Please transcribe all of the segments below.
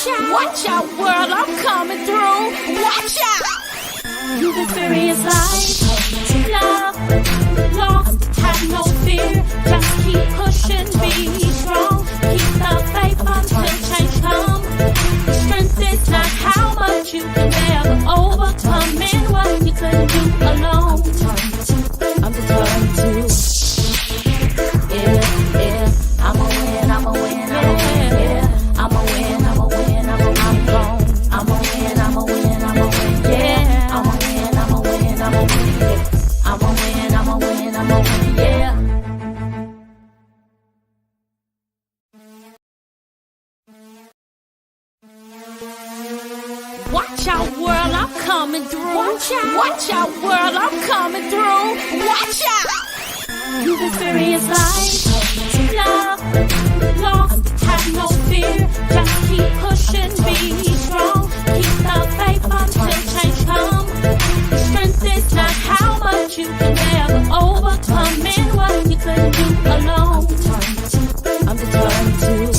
Watch out, world, I'm coming through. Watch out. You've experienced life, love, lost, have no fear. Just keep pushing, be strong. Keep the faith until change comes. Strength is not how much you can ever overcome and what you couldn't do alone. I'm determined to. Yeah, I'm a win, I'm a win, I'm a win, yeah. I'm a win, I'm a win, I'm gone. I'm a win, I'm a win, I'm a win, yeah. I'm a win, I'm a win, I'm a win, yeah. I'm a win, I'm a win, I'm a win, yeah. Watch out, world, I'm coming through. Watch out, world, I'm coming through. Watch out. You've experienced life, love, lost, have no fear. Just keep pushing, be strong. Keep the faith until change comes. Strength is not how much you can ever overcome and what you couldn't do alone. I'm determined to.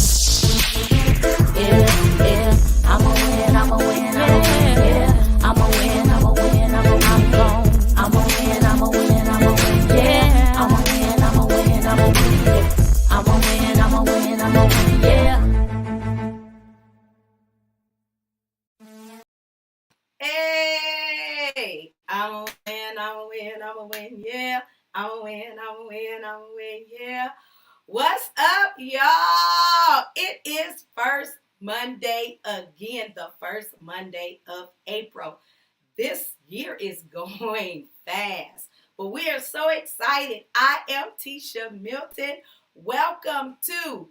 Yeah, I'm a win, I'm a win, I'm a win, yeah. I'm a win, I'm a win, I'm gone. I'm a win, I'm a win, I'm a win, yeah. I'm a win, I'm a win, I'm a win, yeah. I'm a win, I'm a win, I'm a win, yeah. Hey, I'm a win, I'm a win, I'm a win, yeah. I'm a win, I'm a win, I'm a win, yeah. What's up, y'all? It is First Monday again, the first Monday of April. This year is going fast, but we are so excited. I am Tisha Milton. Welcome to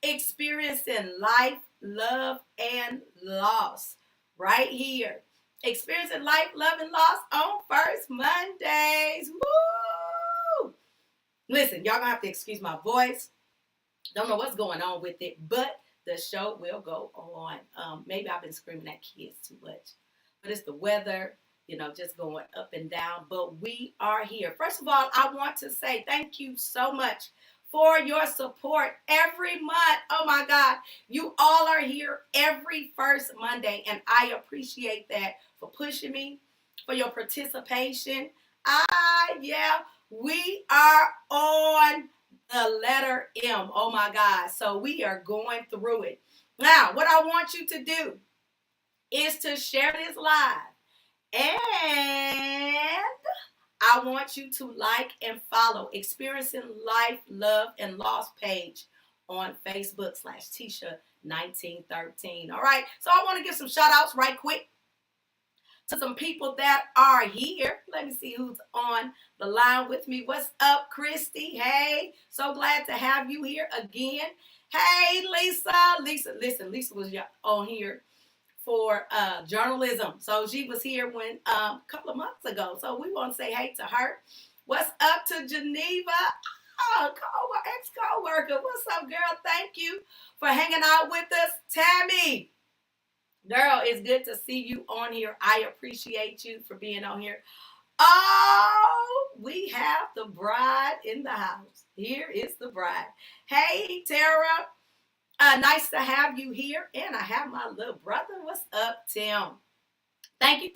Experiencing Life, Love, and Loss right here. Experiencing Life, Love, and Loss on First Mondays. Woo! Listen, y'all gonna have to excuse my voice. Don't know what's going on with it, but the show will go on. Maybe I've been screaming at kids too much, but it's the weather, just going up and down. But we are here. First of all, I want to say thank you so much for your support every month. Oh my God, you all are here every first Monday, and I appreciate that for pushing me, for your participation. We are on the letter M. Oh my God. So we are going through it. Now, what I want you to do is to share this live. And I want you to like and follow Experiencing Life, Love, and Loss page on Facebook /Tisha1913. All right. So I want to give some shout outs right quick to some people that are here. Let me see who's on the line with me. What's up, Christy? Hey, so glad to have you here again. Hey, Lisa. Lisa was on here for journalism. So she was here when a couple of months ago. So we want to say hey to her. What's up to Geneva? Oh, ex-co-worker. What's up, girl? Thank you for hanging out with us. Tammy. Girl, it's good to see you on here. I appreciate you for being on here. Oh, we have the bride in the house. Here is the bride. Hey, Tara. Nice to have you here. And I have my little brother. What's up, Tim? Thank you.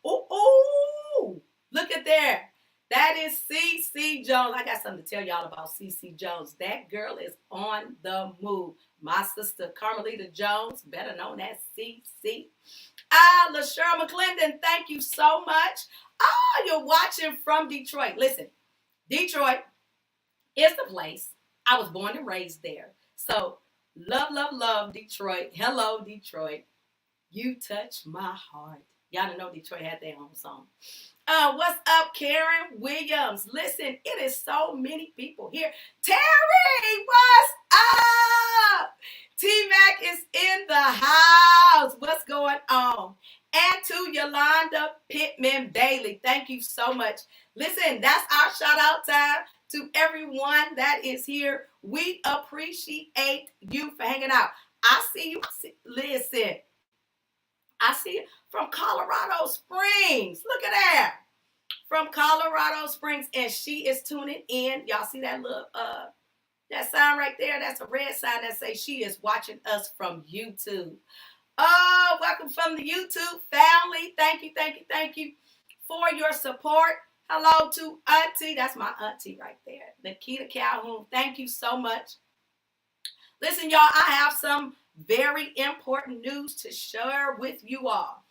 Ooh, look at there. That is CC Jones. I got something to tell y'all about CC Jones. That girl is on the move. My sister, Carmelita Jones, better known as CC. LaShera McClendon, thank you so much. You're watching from Detroit. Listen, Detroit is the place. I was born and raised there. So, love, Detroit. Hello, Detroit. You touch my heart. Y'all didn't know Detroit had their own song. What's up, Karen Williams? Listen, it is so many people here. Terry, what's up? T-Mac is in the house. What's going on? And to Yolanda Pittman Bailey, thank you so much. Listen, that's our shout out time to everyone that is here. We appreciate you for hanging out. I see you. Listen, I see you from Colorado Springs. Look at that. From Colorado Springs. And she is tuning in. Y'all see that little That sign right there, that's a red sign that says she is watching us from YouTube. Oh, welcome from the YouTube family. Thank you, thank you, thank you for your support. Hello to Auntie. That's my auntie right there, Nikita Calhoun. Thank you so much. Listen, y'all, I have some very important news to share with you all.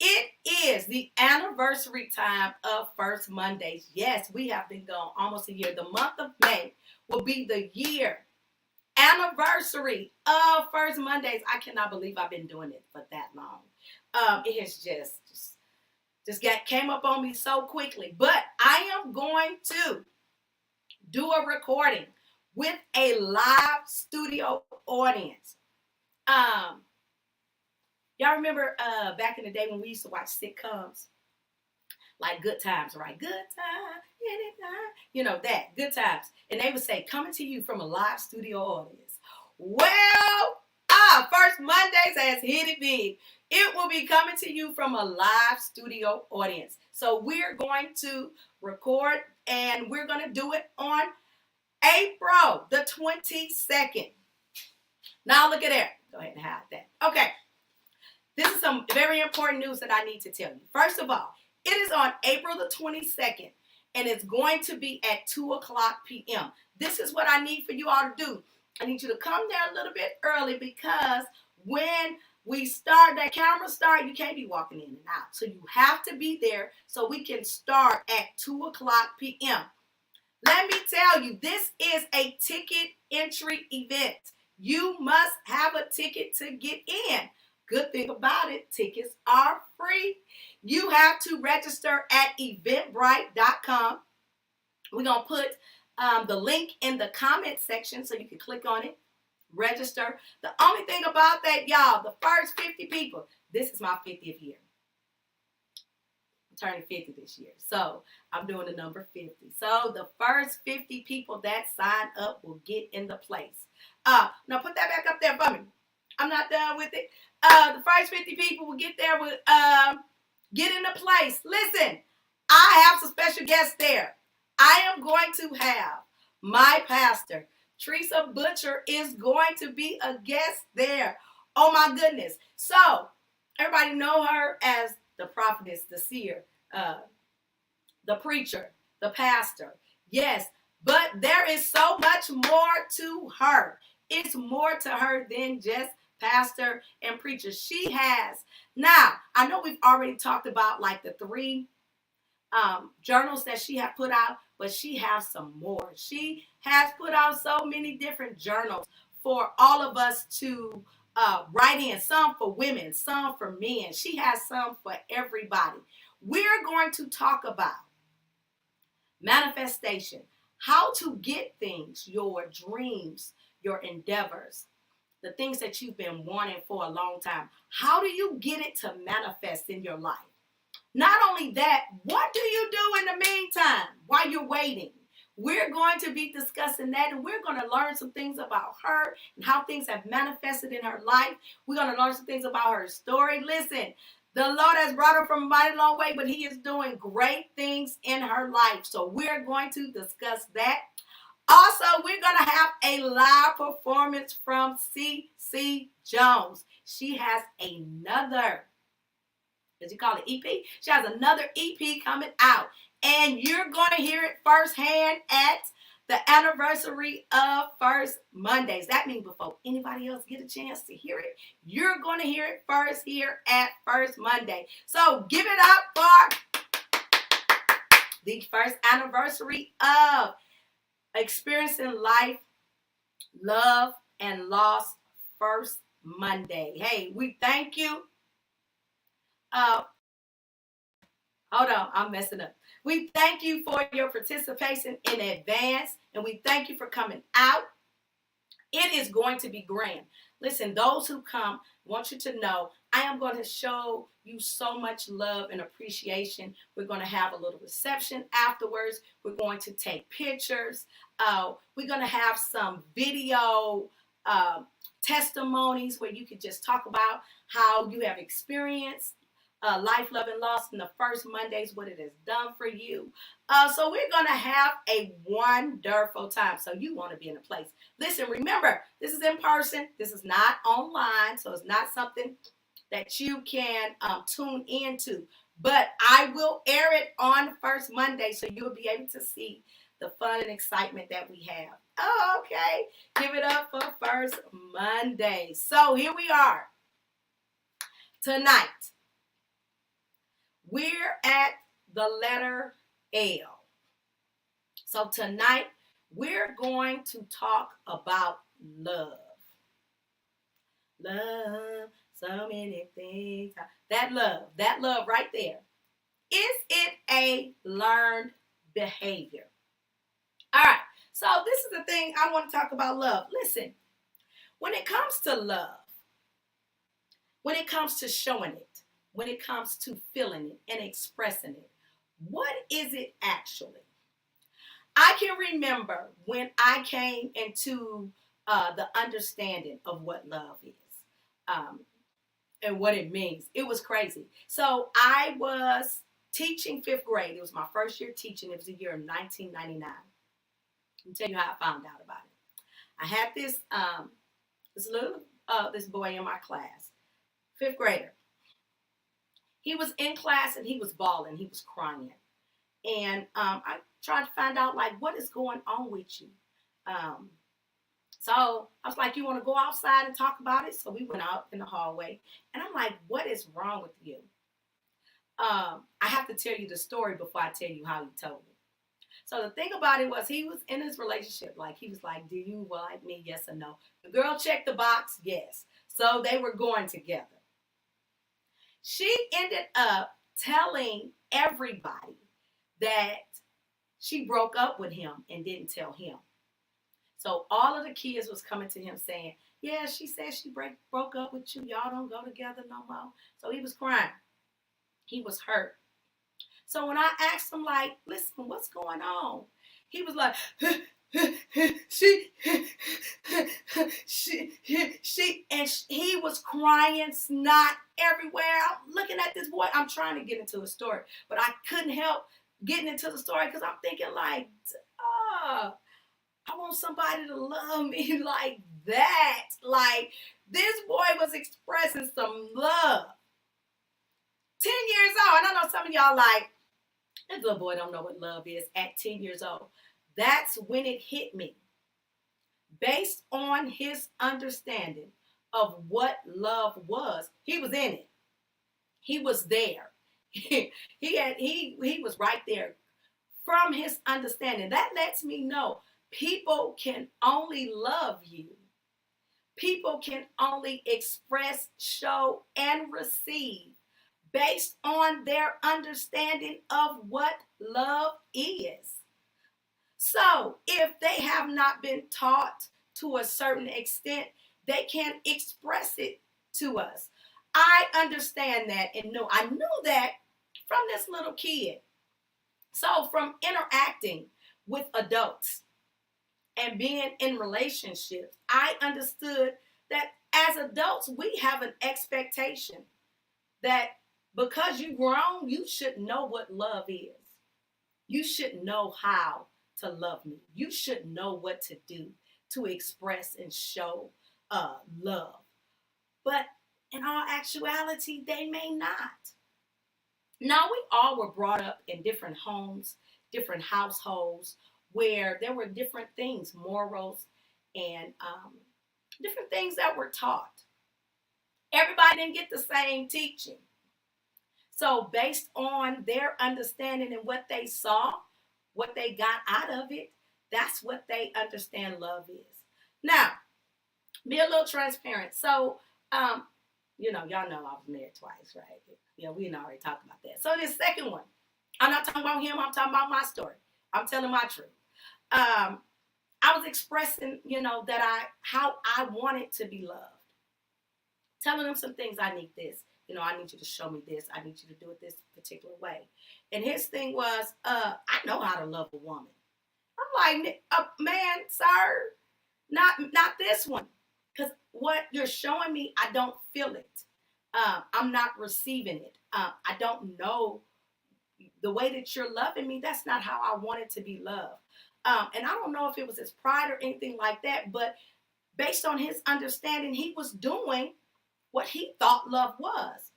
It is the anniversary time of First Mondays. Yes, we have been gone almost a year. The month of May will be the year anniversary of First Mondays. I cannot believe I've been doing it for that long. It has just came up on me so quickly. But I am going to do a recording with a live studio audience. Y'all remember back in the day when we used to watch sitcoms? Like Good Times, right? Good time, anytime. You know that, Good Times. And they would say, coming to you from a live studio audience. Well, First Mondays has hit it big. It will be coming to you from a live studio audience. So we're going to record and we're going to do it on April the 22nd. Now look at there. Go ahead and hide that. Okay. This is some very important news that I need to tell you. First of all, it is on April the 22nd, and it's going to be at 2 o'clock p.m. This is what I need for you all to do. I need you to come there a little bit early because when we start, that camera start, you can't be walking in and out. So you have to be there so we can start at 2 o'clock p.m. Let me tell you, this is a ticket entry event. You must have a ticket to get in. Good thing about it, tickets are free. You have to register at eventbrite.com. We're going to put the link in the comment section so you can click on it, register. The only thing about that, y'all, the first 50 people, this is my 50th year. I'm turning 50 this year, so I'm doing the number 50. So the first 50 people that sign up will get in the place. Now put that back up there for me. I'm not done with it. The first 50 people will get there with get in the place. Listen, I have some special guests there. I am going to have my pastor, Teresa Butcher, is going to be a guest there. Oh my goodness. So everybody know her as the prophetess, the seer, the preacher, the pastor. Yes, but there is so much more to her. It's more to her than just pastor and preacher. She has, now, I know we've already talked about like the 3 journals that she had put out, but she has some more. She has put out so many different journals for all of us to write in, some for women, some for men. She has some for everybody. We're going to talk about manifestation, how to get things, your dreams, your endeavors, the things that you've been wanting for a long time. How do you get it to manifest in your life? Not only that, what do you do in the meantime while you're waiting? We're going to be discussing that, and we're going to learn some things about her and how things have manifested in her life. We're going to learn some things about her story. Listen, the Lord has brought her from a mighty long way, but he is doing great things in her life. So we're going to discuss that. Also, we're going to have a live performance from CeCe Jones. She has another, does he call it EP? She has another EP coming out. And you're going to hear it firsthand at the anniversary of First Mondays. That means before anybody else get a chance to hear it, you're going to hear it first here at First Monday. So give it up for the first anniversary of Experiencing Life, Love, and Loss First Monday. Hey, we thank you. Hold on, I'm messing up. We thank you for your participation in advance, and we thank you for coming out. It is going to be grand. Listen, those who come, I want you to know I am going to show you so much love and appreciation. We're going to have a little reception afterwards. We're going to take pictures. We're going to have some video testimonies where you can just talk about how you have experienced Life, Love, and Loss in the first Mondays, what it has done for you. So we're going to have a wonderful time. So you want to be in a place. Listen, remember, this is in person. This is not online. So it's not something that you can tune into. But I will air it on the first Monday, so you'll be able to see the fun and excitement that we have. Oh, okay. Give it up for first Monday. So here we are. Tonight, we're at the letter L. So tonight, we're going to talk about love. Love, so many things. That love right there. Is it a learned behavior? All right, so this is the thing I want to talk about love. Listen, when it comes to love, when it comes to showing it, when it comes to feeling it and expressing it, what is it actually? I can remember when I came into the understanding of what love is and what it means. It was crazy. So I was teaching 5th grade. It was my first year teaching. It was the year of 1999. Let me tell you how I found out about it. I had this boy in my class, 5th grader. He was in class and he was bawling. He was crying. And I tried to find out, like, what is going on with you? So I was like, you want to go outside and talk about it? So we went out in the hallway. And I'm like, what is wrong with you? I have to tell you the story before I tell you how he told me. So the thing about it was he was in his relationship. Like, he was like, do you like me? Yes or no? The girl checked the box. Yes. So they were going together. She ended up telling everybody that she broke up with him and didn't tell him. So all of the kids was coming to him saying, yeah, she said she broke up with you. Y'all don't go together no more. So he was crying. He was hurt. So when I asked him, like, listen, what's going on? He was like, and he was crying, snot everywhere. I'm looking at this boy. I'm trying to get into a story, but I couldn't help getting into the story because I'm thinking, like, I want somebody to love me like that. Like, this boy was expressing some love. 10 years old. And I know some of y'all like, this little boy don't know what love is at 10 years old. That's when it hit me. Based on his understanding of what love was, he was in it. He was there. He was right there. From his understanding, that lets me know people can only love you. People can only express, show, and receive based on their understanding of what love is. So if they have not been taught to a certain extent, they can't express it to us. I understand that and know. I knew that from this little kid. So from interacting with adults and being in relationships, I understood that as adults, we have an expectation that because you've grown, you should know what love is. You should know how to love me. You should know what to do to express and show love. But in all actuality, they may not. Now, we all were brought up in different homes, different households, where there were different things, morals, and different things that were taught. Everybody didn't get the same teaching. So based on their understanding and what they saw, what they got out of it, that's what they understand love is. Now, be a little transparent. So, y'all know I was married twice, right? Yeah, we didn't already talk about that. So this second one, I'm not talking about him. I'm talking about my story. I'm telling my truth. I was expressing, how I wanted to be loved. Telling them some things. I need this. I need you to show me this. I need you to do it this particular way. And his thing was, I know how to love a woman. I'm like, man, sir, not this one. Because what you're showing me, I don't feel it. I'm not receiving it. I don't know the way that you're loving me. That's not how I wanted to be loved. And I don't know if it was his pride or anything like that, but based on his understanding, he was doing what he thought love was.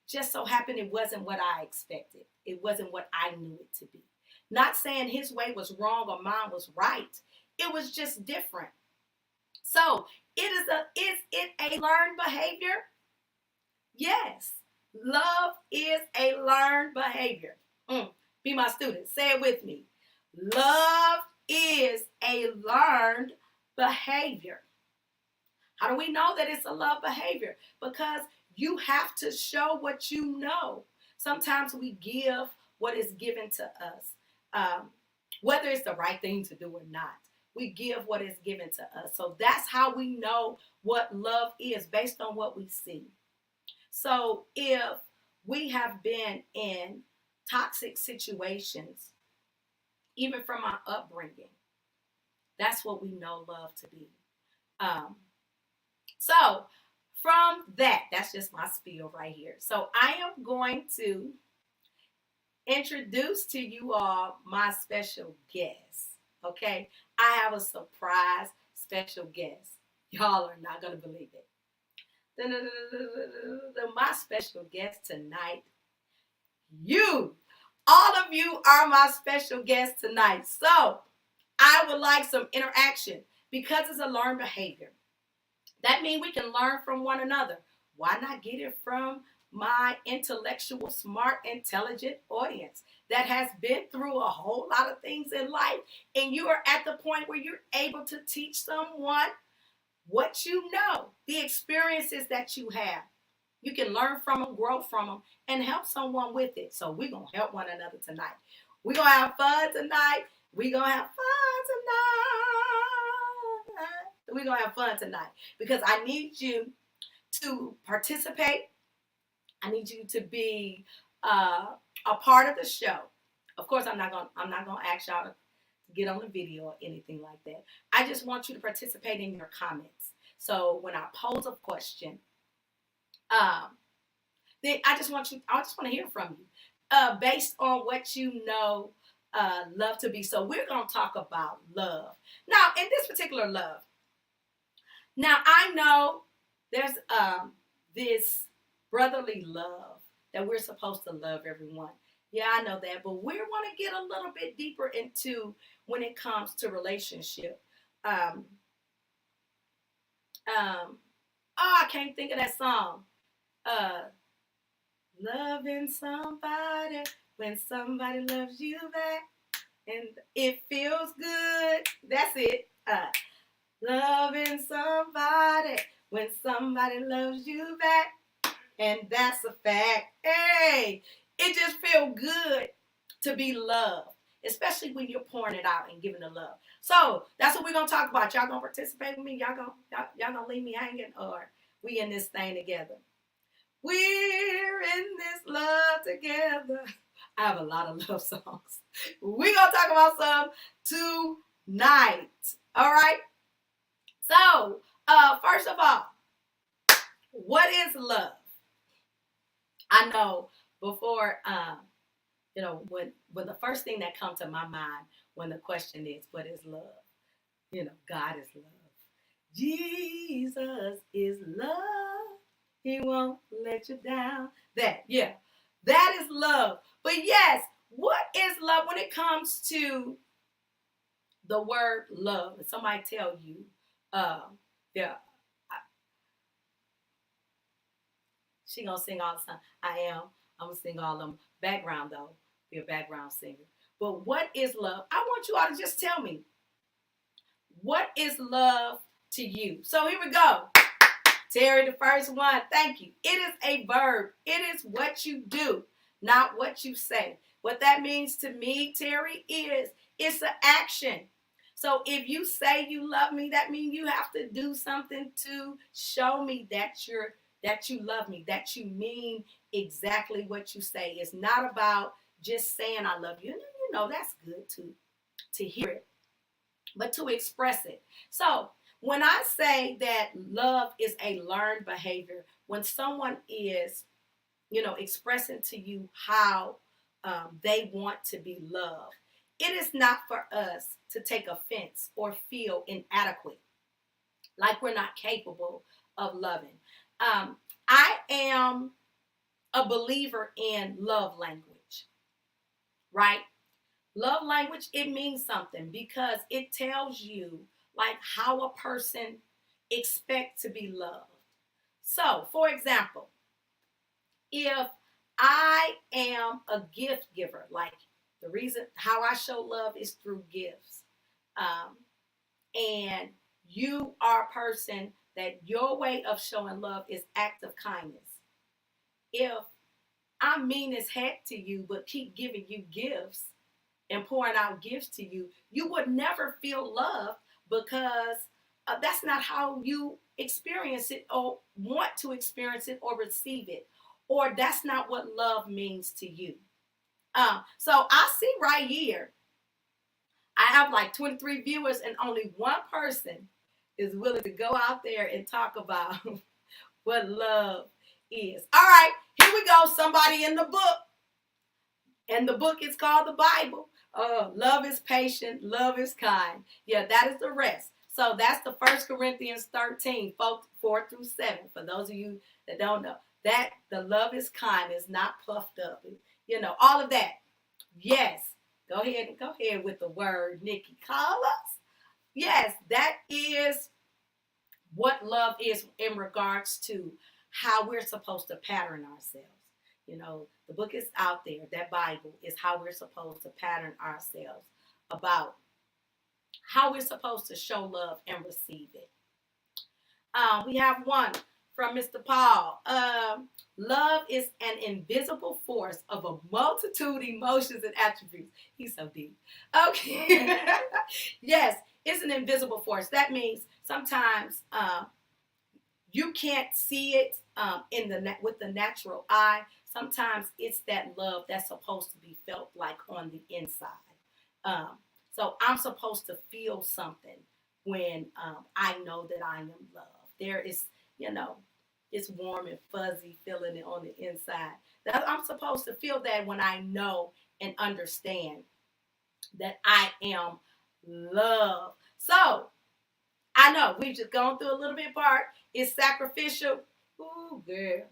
Just so happened it wasn't what I expected. It wasn't what I knew it to be. Not saying his way was wrong or mine was right. It was just different. So is it a learned behavior? Yes. Love is a learned behavior. Be my student. Say it with me. Love is a learned behavior. How do we know that it's a love behavior? Because you have to show what you know. Sometimes we give what is given to us, whether it's the right thing to do or not. We give what is given to us. So that's how we know what love is, based on what we see. So if we have been in toxic situations, even from our upbringing, that's what we know love to be. So from that's just my spiel right here. So I am going to introduce to you all my special guest. Okay, I have a surprise special guest. Y'all are not going to believe it. My special guest tonight, all of you are my special guest tonight. So I would like some interaction because it's a learned behavior. That means we can learn from one another. Why not get it from my intellectual, smart, intelligent audience that has been through a whole lot of things in life, and you are at the point where you're able to teach someone what you know, the experiences that you have. You can learn from them, grow from them, and help someone with it. So we're going to help one another tonight. We're going to have fun tonight. We're going to have fun tonight. We're going to have fun tonight because I need you to participate. I need you to be a part of the show. Of course, I'm not going to ask y'all to get on the video or anything like that. I just want you to participate in your comments. So when I pose a question, then I just want to hear from you based on what you know love to be. So we're going to talk about love. Now, in this particular love, now I know there's this brotherly love that we're supposed to love everyone. Yeah, I know that, but we want to get a little bit deeper into when it comes to relationship. I can't think of that song. Loving somebody when somebody loves you back and it feels good. That's it. Loving somebody when somebody loves you back, and that's a fact. Hey, it just feels good to be loved, especially when you're pouring it out and giving the love. So that's what we're gonna talk about. Y'all gonna participate with me? Y'all gonna leave me hanging, or we in this thing together? We're in this love together. I have a lot of love songs. We're gonna talk about some tonight. All right. So first of all, what is love? I know before when the first thing that comes to my mind when the question is, what is love? God is love. Jesus is love. He won't let you down. That is love. But yes, what is love when it comes to the word love? And somebody tell you, she gonna sing all the time. I'm gonna sing all of them. Background though, be a background singer. But what is love? I want you all to just tell me, what is love to you? So here we go. Terry, the first one. Thank you. It is a verb. It is what you do, not what you say. What that means to me, Terry, is it's an action. So if you say you love me, that means you have to do something to show me that you love me, that you mean exactly what you say. It's not about just saying I love you. That's good to hear it, but to express it. So when I say that love is a learned behavior, when someone is, expressing to you how they want to be loved. It is not for us to take offense or feel inadequate, like we're not capable of loving. I am a believer in love language, right? Love language, it means something because it tells you like how a person expects to be loved. So, for example, if I am a gift giver, like the reason how I show love is through gifts, and you are a person that your way of showing love is act of kindness. If I'm mean as heck to you, but keep giving you gifts and pouring out gifts to you, you would never feel loved because that's not how you experience it or want to experience it or receive it. Or that's not what love means to you. So I see right here, I have like 23 viewers and only one person is willing to go out there and talk about what love is. All right, here we go. Somebody in the book. And the book is called the Bible. Love is patient. Love is kind. Yeah, that is the rest. So that's the 1 Corinthians 13, 4 through 7. For those of you that don't know, that the love is kind, is not puffed up. All of that. Yes. Go ahead with the word, Nikki. Call us. Yes, that is what love is in regards to how we're supposed to pattern ourselves. The book is out there. That Bible is how we're supposed to pattern ourselves about how we're supposed to show love and receive it. We have one from Mr. Paul. Love is an invisible force of a multitude of emotions and attributes. He's so deep. Okay. Yes, it's an invisible force. That means sometimes you can't see it with the natural eye. Sometimes it's that love that's supposed to be felt like on the inside. So I'm supposed to feel something when I know that I am loved. There is, it's warm and fuzzy feeling it on the inside. I'm supposed to feel that when I know and understand that I am loved. So I know we've just gone through a little bit part. It's sacrificial. Ooh, girl.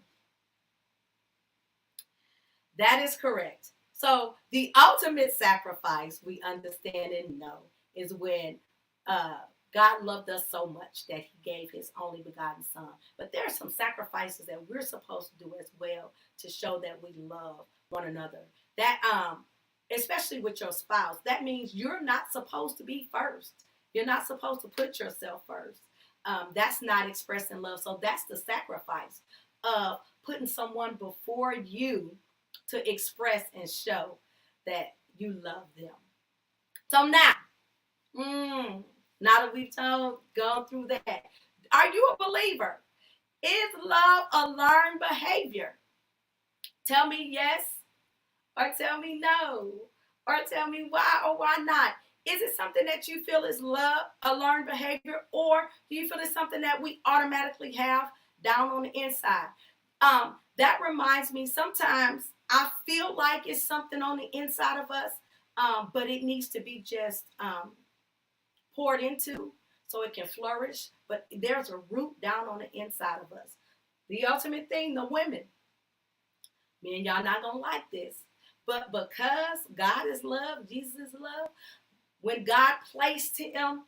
That is correct. So the ultimate sacrifice we understand and know is when God loved us so much that he gave his only begotten son. But there are some sacrifices that we're supposed to do as well to show that we love one another. That especially with your spouse, that means you're not supposed to be first. You're not supposed to put yourself first. That's not expressing love. So that's the sacrifice of putting someone before you to express and show that you love them. So now that we've gone through that, are you a believer? Is love a learned behavior? Tell me yes, or tell me no, or tell me why or why not. Is it something that you feel is love, a learned behavior, or do you feel it's something that we automatically have down on the inside? That reminds me, sometimes I feel like it's something on the inside of us, but it needs to be just poured into so it can flourish. But there's a root down on the inside of us. The ultimate thing, the women, me and y'all not going to like this, but because God is love, Jesus is love, when God placed him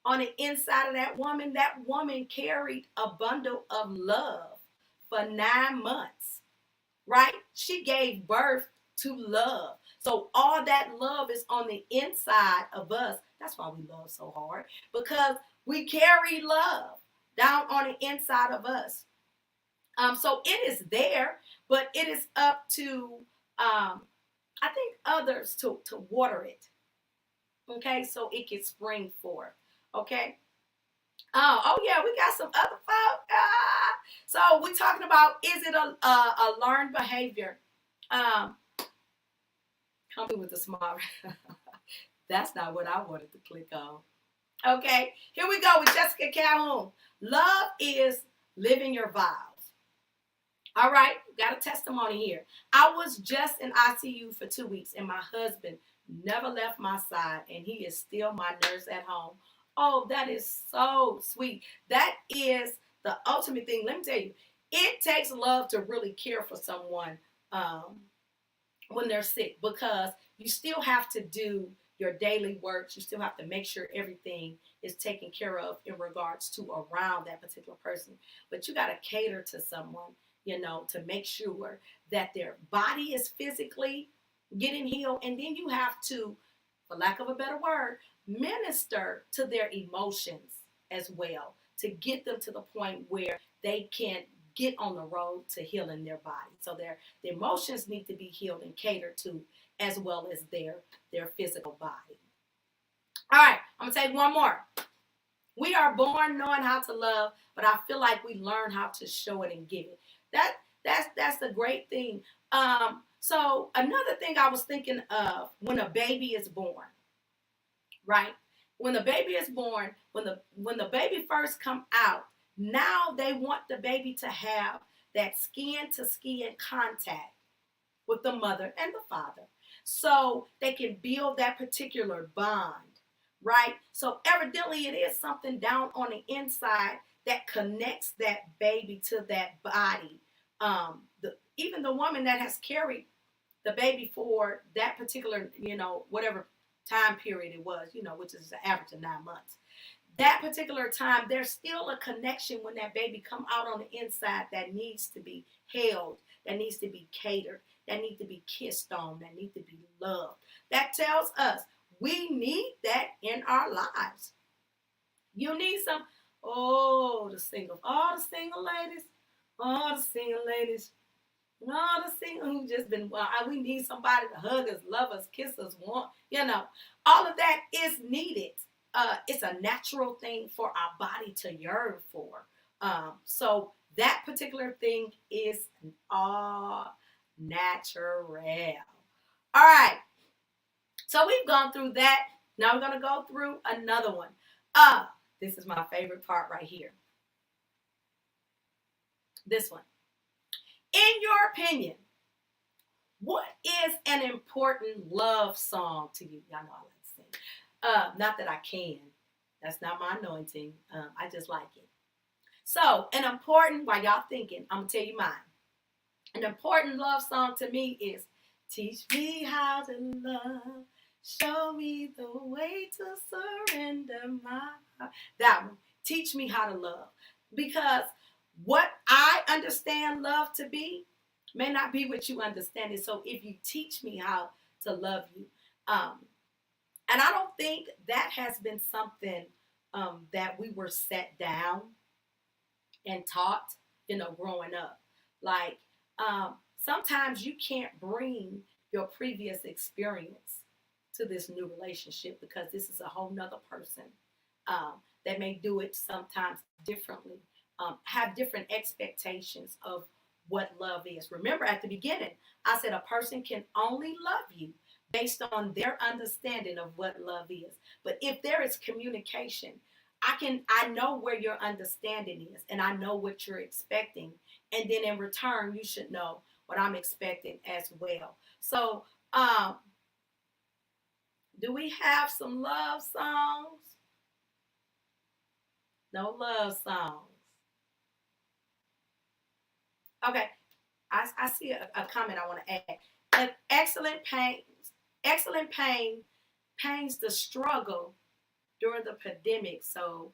on the inside of that woman carried a bundle of love for 9 months, right? She gave birth to love. So all that love is on the inside of us. That's why we love so hard, because we carry love down on the inside of us. So it is there, but it is up to, I think, others to water it. Okay, so it can spring forth. Okay. Oh yeah, we got some other folk. So we're talking about, is it a learned behavior? Come through with the small. That's not what I wanted to click on. Okay, here we go with Jessica Calhoun. Love is living your vows. All right, got a testimony here. I was just in ICU for 2 weeks, and my husband never left my side, and he is still my nurse at home. Oh, that is so sweet. That is the ultimate thing. Let me tell you, it takes love to really care for someone um, when they're sick, because you still have to do your daily works. You still have to make sure everything is taken care of in regards to around that particular person. But you got to cater to someone, to make sure that their body is physically getting healed. And then you have to, for lack of a better word, minister to their emotions as well, to get them to the point where they can get on the road to healing their body. So their emotions need to be healed and catered to, as well as their physical body. All right, I'm gonna take one more. We are born knowing how to love, but I feel like we learn how to show it and give it. That's the great thing. So another thing I was thinking of, when a baby is born, right? When the baby is born, when the baby first come out, now they want the baby to have that skin to skin contact with the mother and the father, so they can build that particular bond, right? So evidently it is something down on the inside that connects that baby to that body. Even the woman that has carried the baby for that particular, whatever time period it was, which is an average of 9 months. That particular time, there's still a connection when that baby come out on the inside that needs to be held, that needs to be catered, that need to be kissed on, that need to be loved. That tells us we need that in our lives. You need some, all the single ladies, all the single ladies, all the single who just been, we need somebody to hug us, love us, kiss us, all of that is needed. It's a natural thing for our body to yearn for. So that particular thing is all natural. All right. So we've gone through that. Now we're going to go through another one. This is my favorite part right here. This one. In your opinion, what is an important love song to you? Y'all know I like to sing. Not that I can. That's not my anointing. I just like it. So, while y'all thinking, I'm going to tell you mine. An important love song to me is Teach Me How to Love. Show me the way to surrender my heart. That one. Teach me how to love. Because what I understand love to be may not be what you understand it. So if you teach me how to love you, and I don't think that has been something that we were set down and taught, growing up. Like, sometimes you can't bring your previous experience to this new relationship, because this is a whole nother person that may do it sometimes differently, have different expectations of what love is. Remember, at the beginning, I said a person can only love you based on their understanding of what love is. But if there is communication, I know where your understanding is, and I know what you're expecting. And then in return, you should know what I'm expecting as well. So, do we have some love songs? No love songs. Okay, I see a comment I want to add. An excellent pain pains the struggle during the pandemic. So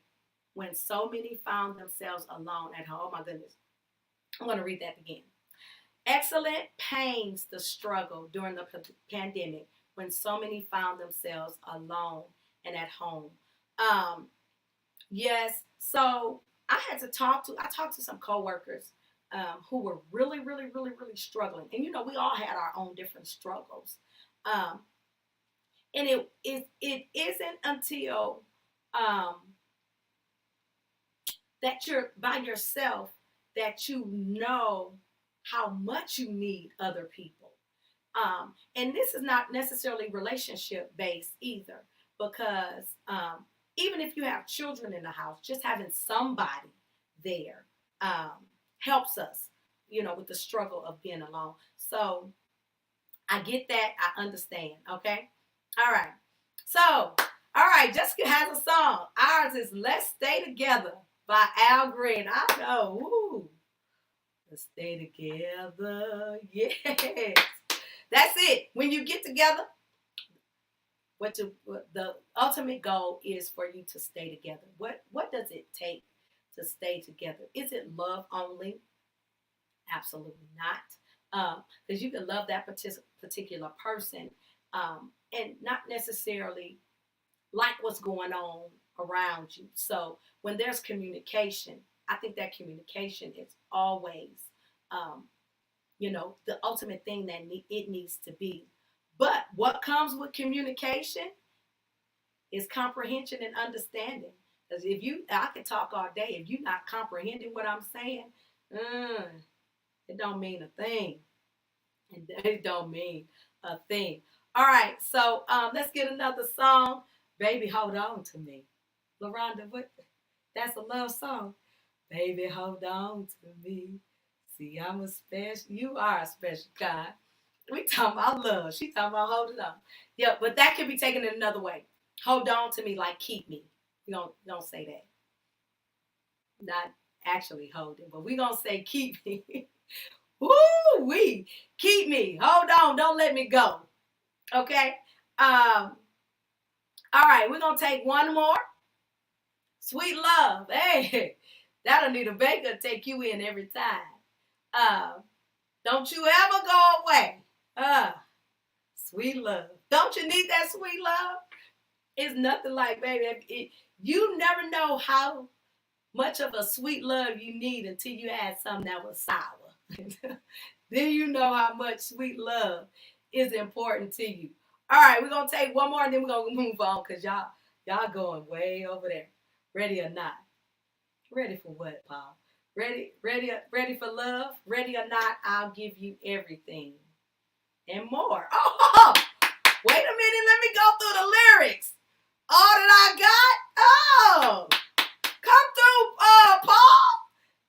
when so many found themselves alone at home, oh my goodness, I'm going to read that again. Excellent pains the struggle during the pandemic when so many found themselves alone and at home. Yes, so I talked to some coworkers who were really, really, really, really struggling. And we all had our own different struggles. And it isn't until that you're by yourself that you know how much you need other people. And this is not necessarily relationship based either, because even if you have children in the house, just having somebody there helps us. with the struggle of being alone. So I get that. I understand. Okay. All right. So, all right. Jessica has a song. Ours is Let's Stay Together by Al Green. I know. Woo. Let's stay together. Yes. That's it. When you get together, the ultimate goal is for you to stay together. What does it take to stay together? Is it love only? Absolutely not. Because you can love that particular person and not necessarily like what's going on around you. So when there's communication, I think that communication is always, the ultimate thing that it needs to be. But what comes with communication is comprehension and understanding. Because I could talk all day. If you're not comprehending what I'm saying, it don't mean a thing. It don't mean a thing. All right, so let's get another song. Baby, hold on to me. LaRonda, that's a love song. Baby, hold on to me. See, you are a special guy. We talking about love. She talking about holding on. Yeah, but that can be taken in another way. Hold on to me like keep me. We don't say that. Not actually holding, but we gonna say keep me. Woo-wee. Keep me. Hold on. Don't let me go. Okay. All right. We're going to take one more. Sweet Love. Hey, that'll need a baker to take you in every time. Don't you ever go away. Sweet love. Don't you need that sweet love? It's nothing like, baby. You never know how much of a sweet love you need until you had something that was sour. Then you know how much sweet love is important to you. All right, we're going to take one more and then we're going to move on because y'all going way over there. Ready or not? Ready for what, Paul? Ready for love? Ready or not, I'll give you everything and more. Oh, wait a minute. Let me go through the lyrics. All that I got? Oh, come through, Paul.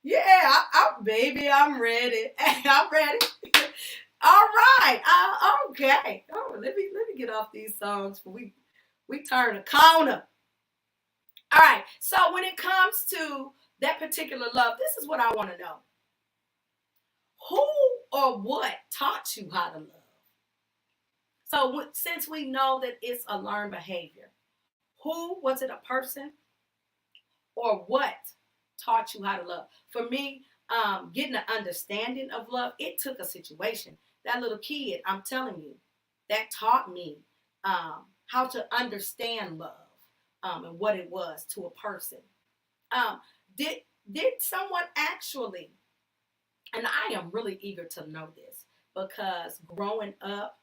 Yeah, baby, I'm ready. I'm ready. All right. Okay. Oh, let me get off these songs before we turn a corner. All right. So when it comes to that particular love, this is what I want to know. Who or what taught you how to love? So since we know that it's a learned behavior, who, was it a person or what taught you how to love? For me, getting an understanding of love, it took a situation. That little kid, I'm telling you, that taught me how to understand love and what it was to a person. Did someone actually, and I am really eager to know this because growing up,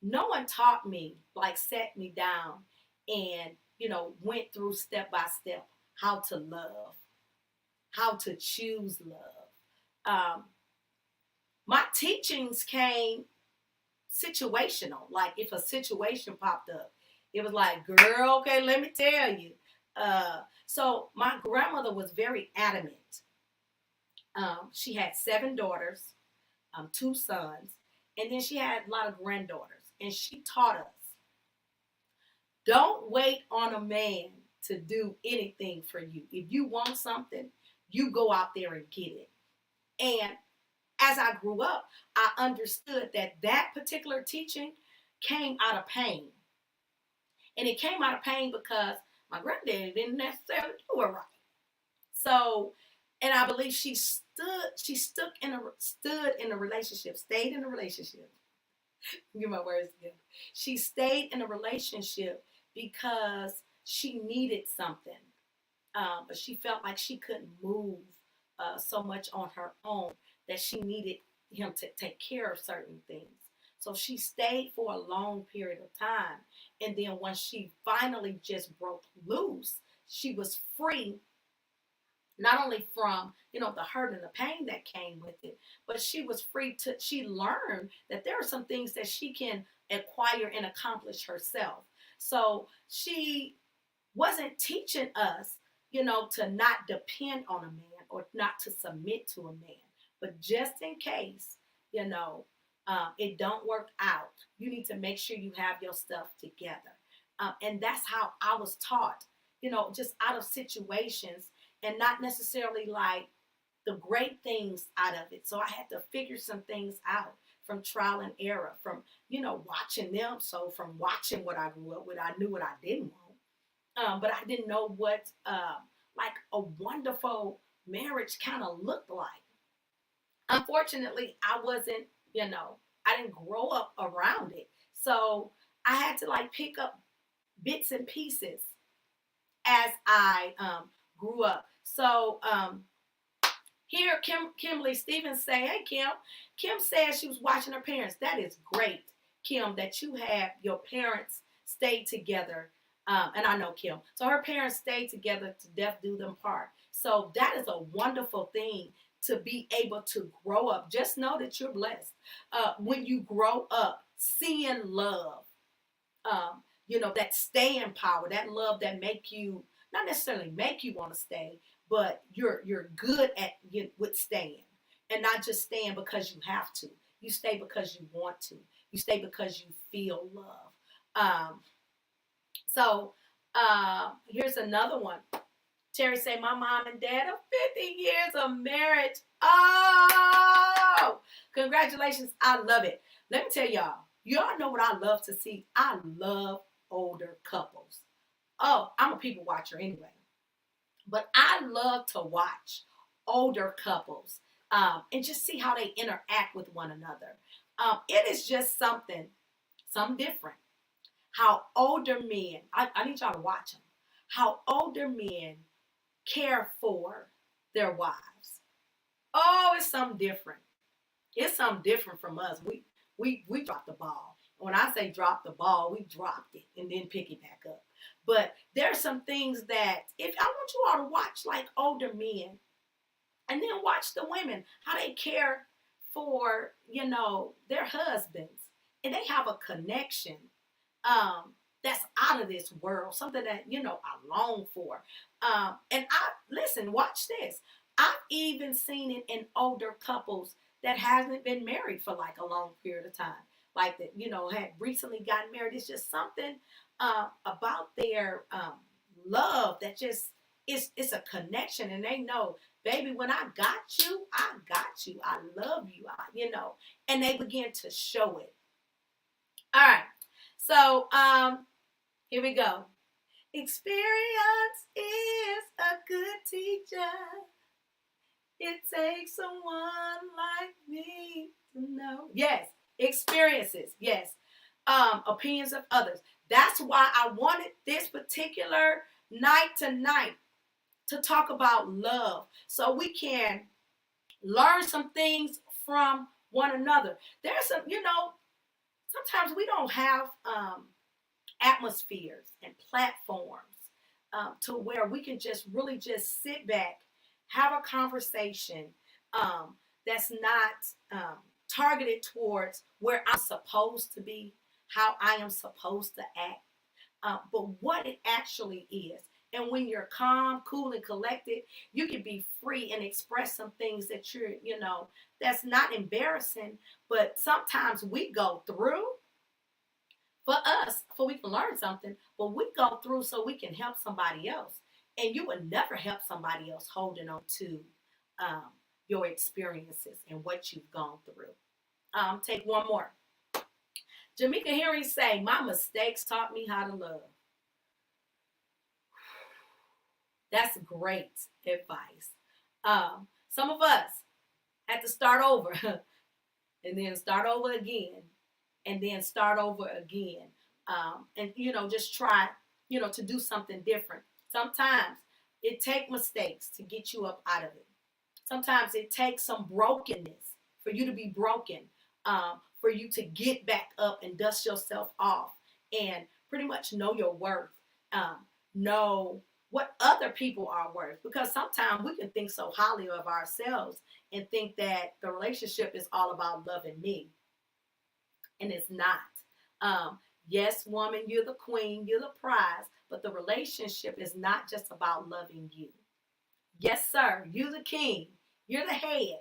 no one taught me, like set me down and, went through step by step how to love, how to choose love. My teachings came situational. Like if a situation popped up, it was like, girl, okay, let me tell you. So my grandmother was very adamant. She had 7 daughters, 2 sons, and then she had a lot of granddaughters. And she taught us, don't wait on a man to do anything for you. If you want something, you go out there and get it. And as I grew up, I understood that particular teaching came out of pain. And it came out of pain because my granddaddy didn't necessarily do it right. So, and I believe she stood in a relationship, stayed in a relationship. Get my words together. She stayed in a relationship because she needed something. But she felt like she couldn't move so much on her own that she needed him to take care of certain things. So she stayed for a long period of time. And then when she finally just broke loose, she was free, not only from, the hurt and the pain that came with it, but she was free she learned that there are some things that she can acquire and accomplish herself. So she wasn't teaching us, to not depend on a man or not to submit to a man. But just in case, it don't work out, you need to make sure you have your stuff together. And that's how I was taught, just out of situations and not necessarily like the great things out of it. So I had to figure some things out from trial and error, from, watching them. So from watching what I grew up with, I knew what I didn't want. But I didn't know what like a wonderful marriage kind of looked like. Unfortunately, I wasn't, I didn't grow up around it. So I had to like pick up bits and pieces as I grew up. So here, Kimberly Stevens say, hey, Kim. Kim said she was watching her parents. That is great, Kim, that you have your parents stay together. And I know Kim. So her parents stayed together to death do them part. So that is a wonderful thing to be able to grow up. Just know that you're blessed. When you grow up, seeing love, that staying power, that love that make you, not necessarily make you want to stay, but you're good at with staying, and not just staying because you have to. You stay because you want to. You stay because you feel love. So here's another one. Terry say, my mom and dad are 50 years of marriage. Oh, congratulations. I love it. Let me tell y'all know what I love to see. I love older couples. Oh, I'm a people watcher anyway. But I love to watch older couples and just see how they interact with one another. It is just something different. How older men, I need y'all to watch them, how older men care for their wives. Oh, it's something different. It's something different from us. We dropped the ball. When I say drop the ball, we dropped it and then pick it back up. But there's some things that if I want you all to watch like older men, and then watch the women, how they care for, their husbands. And they have a connection that's out of this world, something that, I long for. And watch this. I've even seen it in older couples that hasn't been married for like a long period of time. Like that, had recently gotten married. It's just something about their love that just, it's a connection. And they know, baby, when I got you. I love you, and they begin to show it. All right. So here we go. Experience is a good teacher. It takes someone like me to know. Yes, experiences. Yes, opinions of others. That's why I wanted this particular night tonight to talk about love, so we can learn some things from one another. There's some, sometimes we don't have atmospheres and platforms to where we can just really just sit back, have a conversation that's not targeted towards where I'm supposed to be, how I am supposed to act, but what it actually is. And when you're calm, cool, and collected, you can be free and express some things that you're, that's not embarrassing, but sometimes we go through for us, for we can learn something, but we go through so we can help somebody else. And you would never help somebody else holding on to your experiences and what you've gone through. Take one more. Jamaica Henry say, my mistakes taught me how to love. That's great advice. Some of us had to start over and then start over again and then start over again. And, just try, to do something different. Sometimes it takes mistakes to get you up out of it. Sometimes it takes some brokenness for you to be broken, for you to get back up and dust yourself off and pretty much know your worth, know what other people are worth. Because sometimes we can think so highly of ourselves and think that the relationship is all about loving me. And it's not. Yes, woman, you're the queen, you're the prize, but the relationship is not just about loving you. Yes, sir, you're the king, you're the head,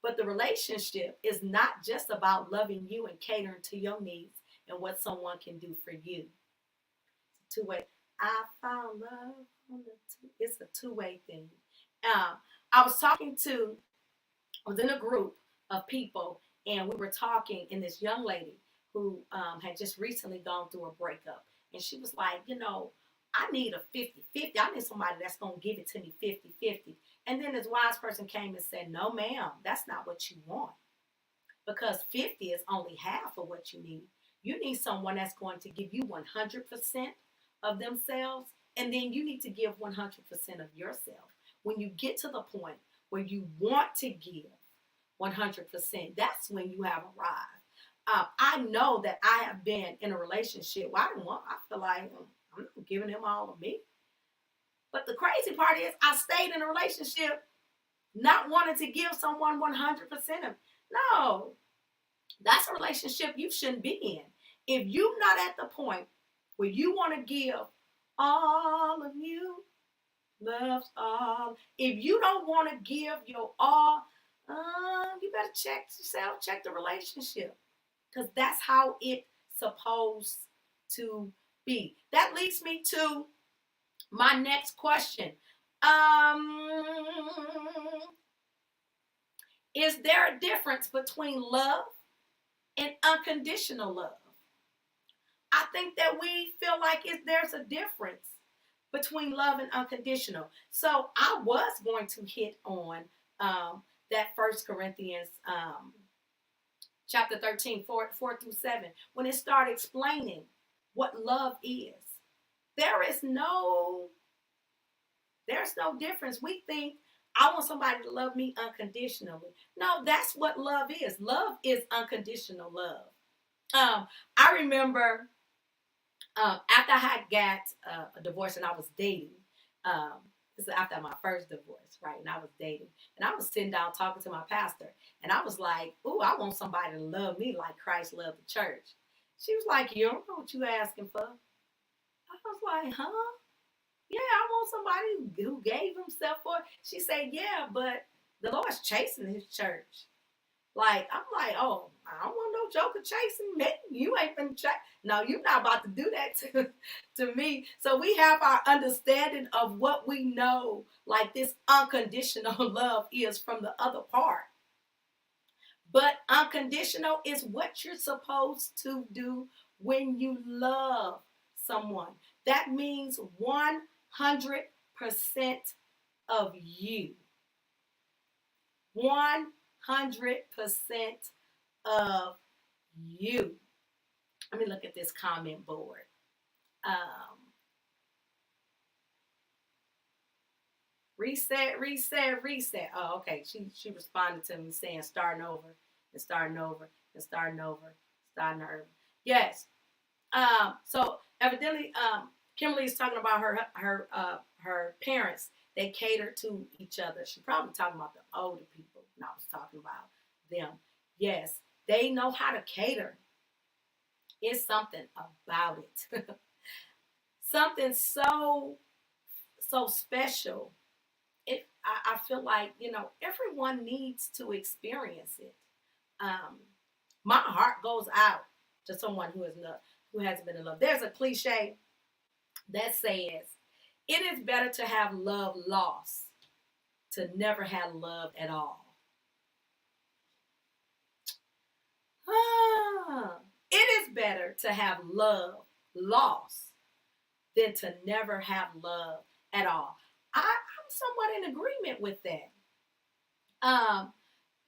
But the relationship is not just about loving you and catering to your needs and what someone can do for you. It's a two-way. I found love on the two. It's a two-way thing. Um, I was talking to, I was in a group of people, and we were talking, and this young lady who had just recently gone through a breakup, and she was like, I need a 50-50. I need somebody that's going to give it to me 50-50. And then this wise person came and said, no, ma'am, that's not what you want, because 50 is only half of what you need. You need someone that's going to give you 100% of themselves, and then you need to give 100% of yourself. When you get to the point where you want to give 100%, that's when you have arrived. I know that I have been in a relationship where I feel like I'm not giving him all of me. But the crazy part is I stayed in a relationship not wanting to give someone 100% of. No, that's a relationship you shouldn't be in. If you're not at the point where you want to give all of you, loves all. If you don't want to give your all, you better check yourself, check the relationship, because that's how it's supposed to be. That leads me to my next question. Is there a difference between love and unconditional love? I think that we feel like there's a difference between love and unconditional. So I was going to hit on that 1 Corinthians chapter 13, 4 through 7, when it started explaining what love is. There's no difference. We think I want somebody to love me unconditionally. No, that's what love is. Love is unconditional love. I remember after I got a divorce and I was dating, this is after my first divorce, right? And I was dating, and I was sitting down talking to my pastor, and I was like, "Ooh, I want somebody to love me like Christ loved the church." She was like, "You don't know what you asking for." I was like, "Huh? Yeah, I want somebody who gave himself for it." She said, "Yeah, but the Lord's chasing his church." Like, I'm like, "Oh, I don't want no joker chasing me. You ain't been chasing. No, you're not about to do that to me." So we have our understanding of what we know, like this unconditional love is from the other part. But unconditional is what you're supposed to do when you love someone. That means 100% of you. 100% of you. Let me look at this comment board. Reset. Oh, okay. She responded to me saying starting over and starting over and starting over, starting over. Yes. So evidently, Kimberly is talking about her parents. They cater to each other. She's probably talking about the older people. No, I was talking about them. Yes, they know how to cater. It's something about it. Something so special. I feel like, everyone needs to experience it. My heart goes out to someone who hasn't been in love. There's a cliche that says, it is better to have love lost to never have love at all. It is better to have love lost than to never have love at all. I'm somewhat in agreement with that.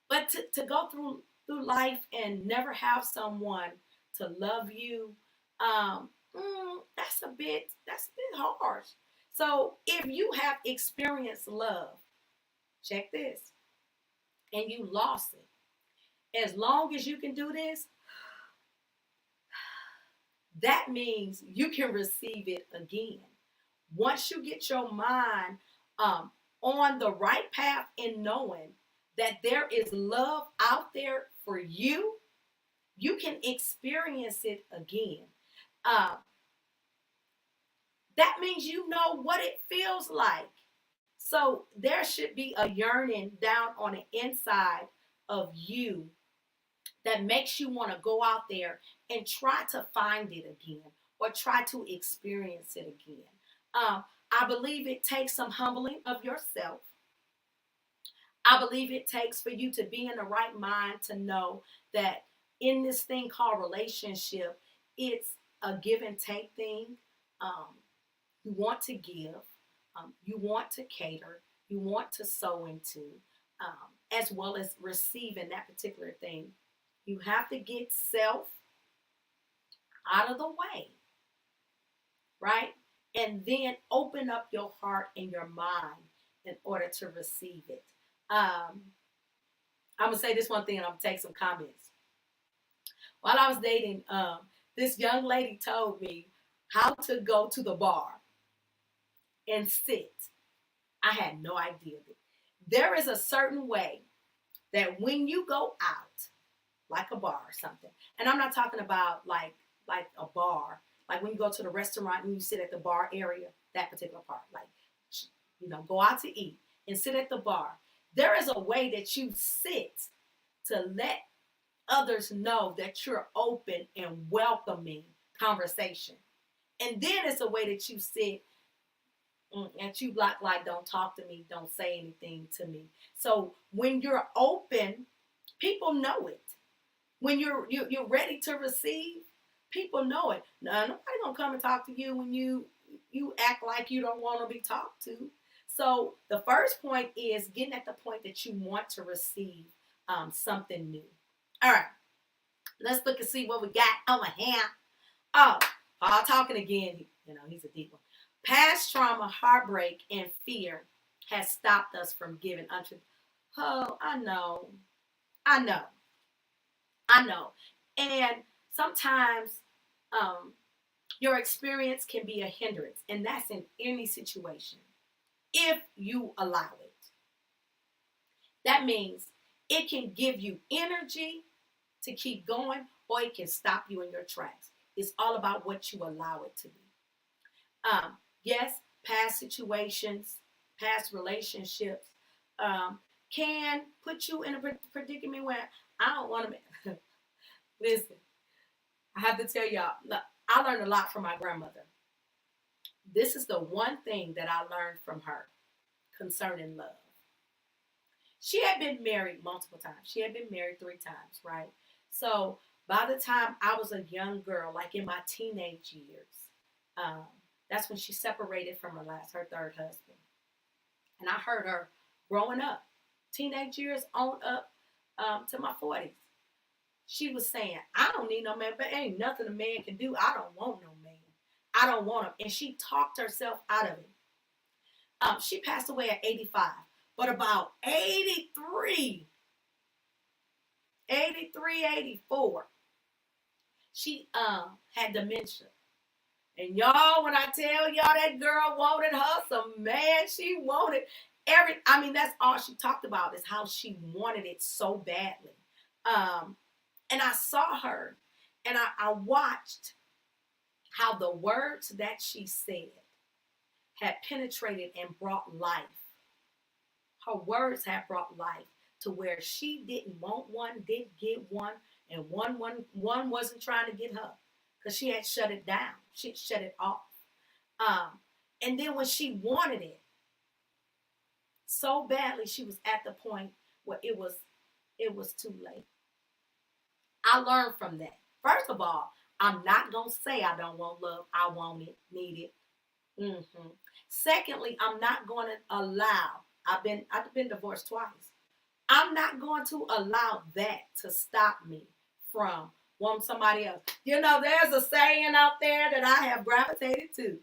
But to go through life and never have someone to love you, that's a bit harsh. So if you have experienced love, check this, and you lost it, as long as you can do this, that means you can receive it again. Once you get your mind on the right path in knowing that there is love out there for you, you can experience it again. That means you know what it feels like. So there should be a yearning down on the inside of you that makes you want to go out there and try to find it again or try to experience it again. I believe it takes some humbling of yourself. I believe it takes for you to be in the right mind to know that in this thing called relationship, it's a give and take thing. You want to give, you want to cater, you want to sow into, as well as receiving that particular thing. You have to get self out of the way, right? And then open up your heart and your mind in order to receive it. I'm going to say this one thing and I'm going to take some comments. While I was dating, this young lady told me how to go to the bar and sit. I had no idea. There is a certain way that when you go out, like a bar or something, and I'm not talking about like a bar, like when you go to the restaurant and you sit at the bar area, that particular part, like, go out to eat and sit at the bar. There is a way that you sit to let others know that you're open and welcoming conversation. And then it's a way that you sit and you like, don't talk to me, don't say anything to me. So when you're open, people know it. When you're ready to receive, people know it. Now, nobody gonna come and talk to you when you act like you don't want to be talked to. So the first point is getting at the point that you want to receive something new. All right, let's look and see what we got over here. Oh, Paul talking again. He's a deep one. Past trauma, heartbreak, and fear has stopped us from giving unto. Oh, I know. And sometimes your experience can be a hindrance, and that's in any situation if you allow it. That means it can give you energy to keep going, or it can stop you in your tracks. It's all about what you allow it to be. Yes, past situations, past relationships can put you in a predicament where I don't want to. Listen, I have to tell y'all, look, I learned a lot from my grandmother. This is the one thing that I learned from her concerning love. She had been married multiple times. She had been married 3 times, right? So by the time I was a young girl, like in my teenage years, that's when she separated from her third husband. And I heard her growing up, teenage years on up to my 40s. She was saying, I don't need no man, but ain't nothing a man can do. I don't want no man. I don't want him. And she talked herself out of it. She passed away at 85. But about 83, 84, she had dementia. And y'all, when I tell y'all that girl wanted her some man, she wanted that's all she talked about is how she wanted it so badly. And I saw her and I watched how the words that she said had penetrated and brought life. Her words had brought life to where she didn't want one, didn't get one, and one wasn't trying to get her because she had shut it down. She shut it off. And then when she wanted it so badly, she was at the point where it was too late. I learned from that. First of all, I'm not going to say I don't want love. I want it, need it. Secondly, I'm not going to allow, I've been divorced twice. I'm not going to allow that to stop me from wanting somebody else. There's a saying out there that I have gravitated to.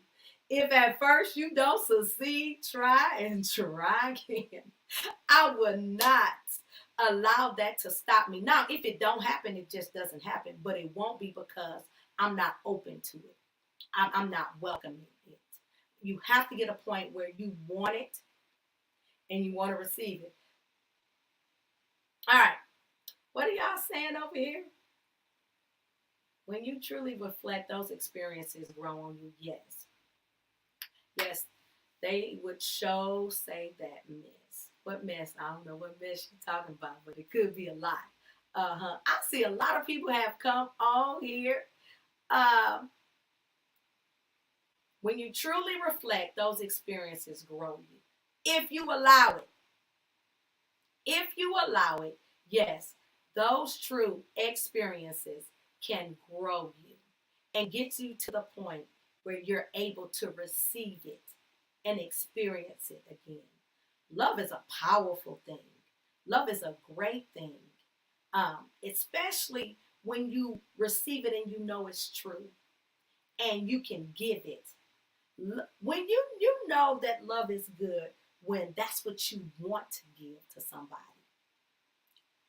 If at first you don't succeed, try and try again. I would not allow that to stop me. Now, if it don't happen, it just doesn't happen. But it won't be because I'm not open to it. I'm not welcoming it. You have to get a point where you want it and you want to receive it. All right. What are y'all saying over here? When you truly reflect, those experiences grow on you. Yes. Yes, they would say that, miss. What mess? I don't know what mess you're talking about, but it could be a lot. I see a lot of people have come on here. Um, when you truly reflect, those experiences grow you. If you allow it. If you allow it, yes, those true experiences can grow you and get you to the point where you're able to receive it and experience it again. Love is a powerful thing. Love is a great thing, especially when you receive it and you know it's true and you can give it. When you know that love is good, when that's what you want to give to somebody.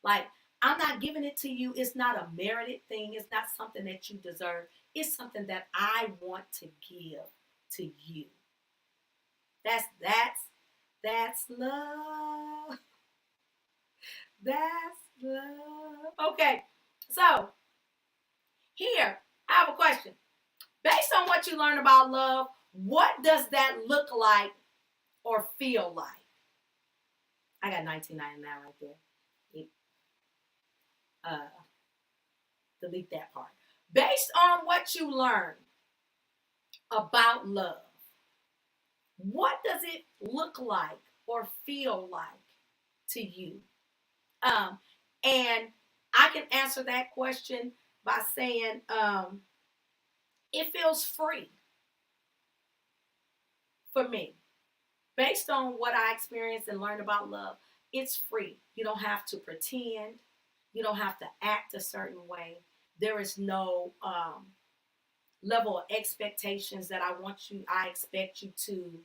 Like, I'm not giving it to you. It's not a merited thing. It's not something that you deserve. It's something that I want to give to you. That's love. That's love. Okay. So, here, I have a question. Based on what you learned about love, what does that look like or feel like? I got 1999 right there. Delete that part. Based on what you learned about love, what does it look like or feel like to you? And I can answer that question by saying it feels free for me. Based on what I experienced and learned about love, it's free. You don't have to pretend. You don't have to act a certain way. There is no level of expectations that I expect you to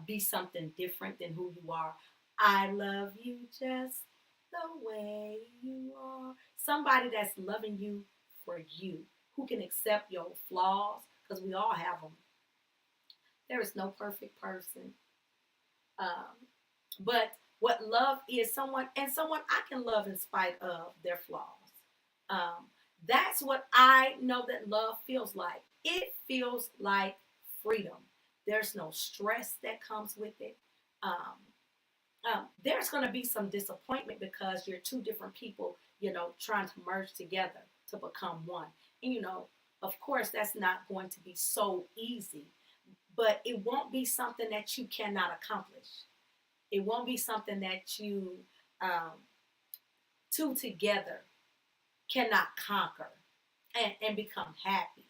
be something different than who you are. I love you just the way you are. Somebody that's loving you for you, who can accept your flaws, because we all have them. There is no perfect person. But what love is, someone I can love in spite of their flaws. That's what I know that love feels like. It feels like freedom. There's no stress that comes with it. There's going to be some disappointment because you're two different people, trying to merge together to become one. And, of course, that's not going to be so easy, but it won't be something that you cannot accomplish. It won't be something that you two together cannot conquer and become happy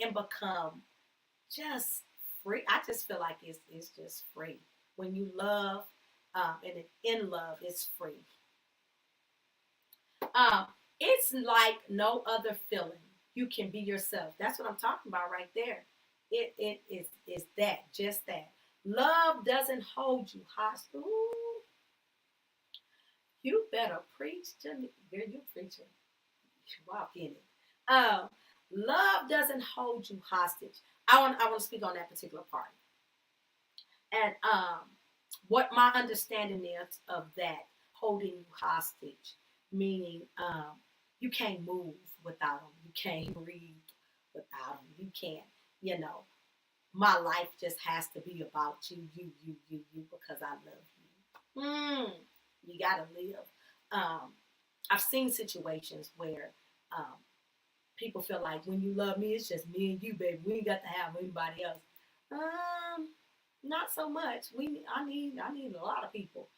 and become just free. I just feel like it's just free. When you love and in love, it's free. It's like no other feeling. You can be yourself. That's what I'm talking about right there. It is that, just that. Love doesn't hold you hostage. Ooh, you better preach to me. Girl, you preaching. Walk in it. Love doesn't hold you hostage. I want to speak on that particular part. And what my understanding is of that, holding you hostage, meaning you can't move without them. You can't breathe without them. You can't, my life just has to be about you, because I love you. You gotta live. I've seen situations where people feel like when you love me, it's just me and you, baby. We ain't got to have anybody else. Not so much. I need a lot of people.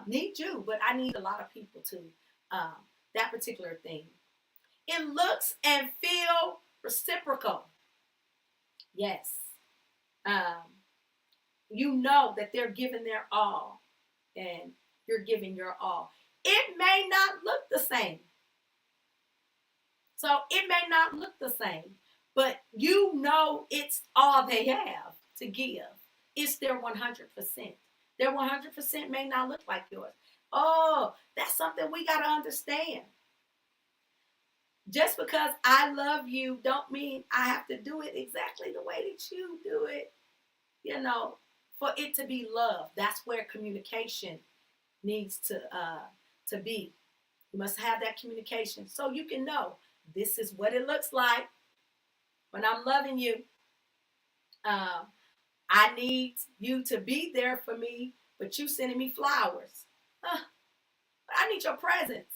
Need you, but I need a lot of people too. That particular thing. It looks and feel reciprocal. Yes. You know that they're giving their all, and you're giving your all. It may not look the same. So it may not look the same, but it's all they have to give. It's their 100%. Their 100% may not look like yours. Oh, that's something we got to understand. Just because I love you don't mean I have to do it exactly the way that you do it. For it to be love, that's where communication needs to be. You must have that communication so you can know this is what it looks like when I'm loving you. I need you to be there for me, but you sending me flowers. I need your presence.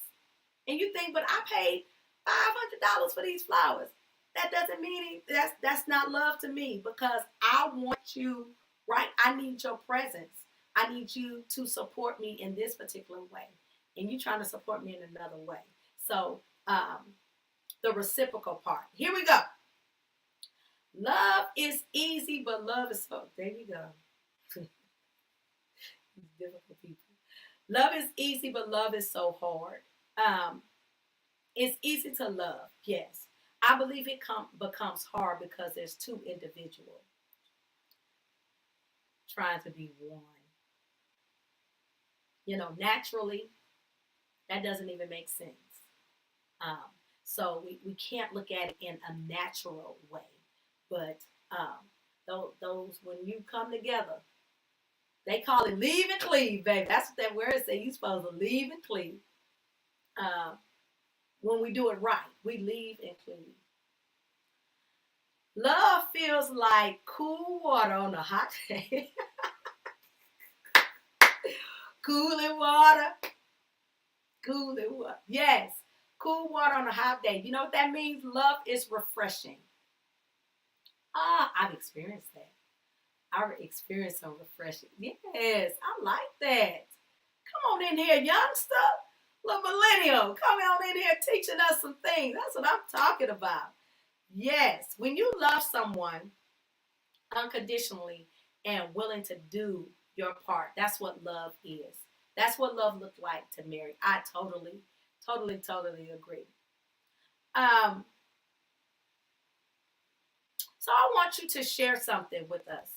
And you think, but I paid $500 for these flowers. That doesn't mean that's not love to me, because I want you, right? I need your presence. I need you to support me in this particular way. And you trying to support me in another way. So the reciprocal part. Here we go. Love is easy, but love is so, there you go. Difficult people. Love is easy, but love is so hard. It's easy to love, yes. I believe it becomes hard because there's two individuals trying to be one. Naturally, that doesn't even make sense. So we can't look at it in a natural way. But those when you come together, they call it leave and cleave, baby. That's what that word says. You're supposed to leave and cleave. When we do it right, we leave and cleave. Love feels like cool water on a hot day. Cooling water. Cooling water. Yes. Cool water on a hot day. You know what that means? Love is refreshing. I've experienced that. I've experienced some refreshing. Yes, I like that. Come on in here, youngster. Little millennial. Come on in here teaching us some things. That's what I'm talking about. Yes, when you love someone unconditionally and willing to do your part, that's what love is. That's what love looked like to Mary. I totally agree. So I want you to share something with us,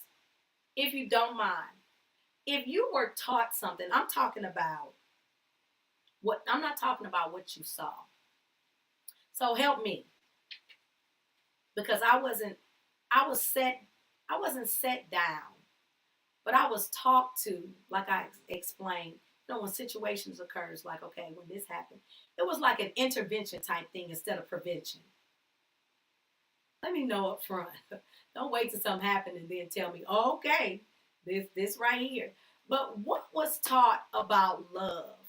if you don't mind. If you were taught something, I'm not talking about what you saw. So help me. Because I wasn't set down, but I was talked to, like I explained, when situations occurs, like, okay, when this happened, it was like an intervention type thing instead of prevention. Let me know up front. Don't wait till something happened and then tell me, oh, okay, this right here. But what was taught about love?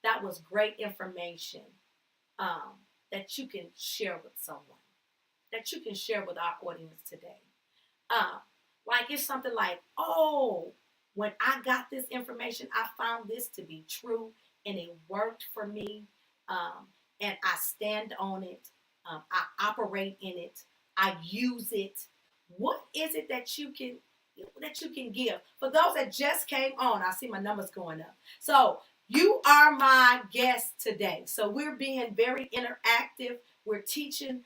That was great information that you can share with someone, that you can share with our audience today. Like it's something like, oh, when I got this information, I found this to be true and it worked for me. And I stand on it. I operate in it. I use it. What is it that you can give? For those that just came on, I see my numbers going up. So you are my guest today. So we're being very interactive. We're teaching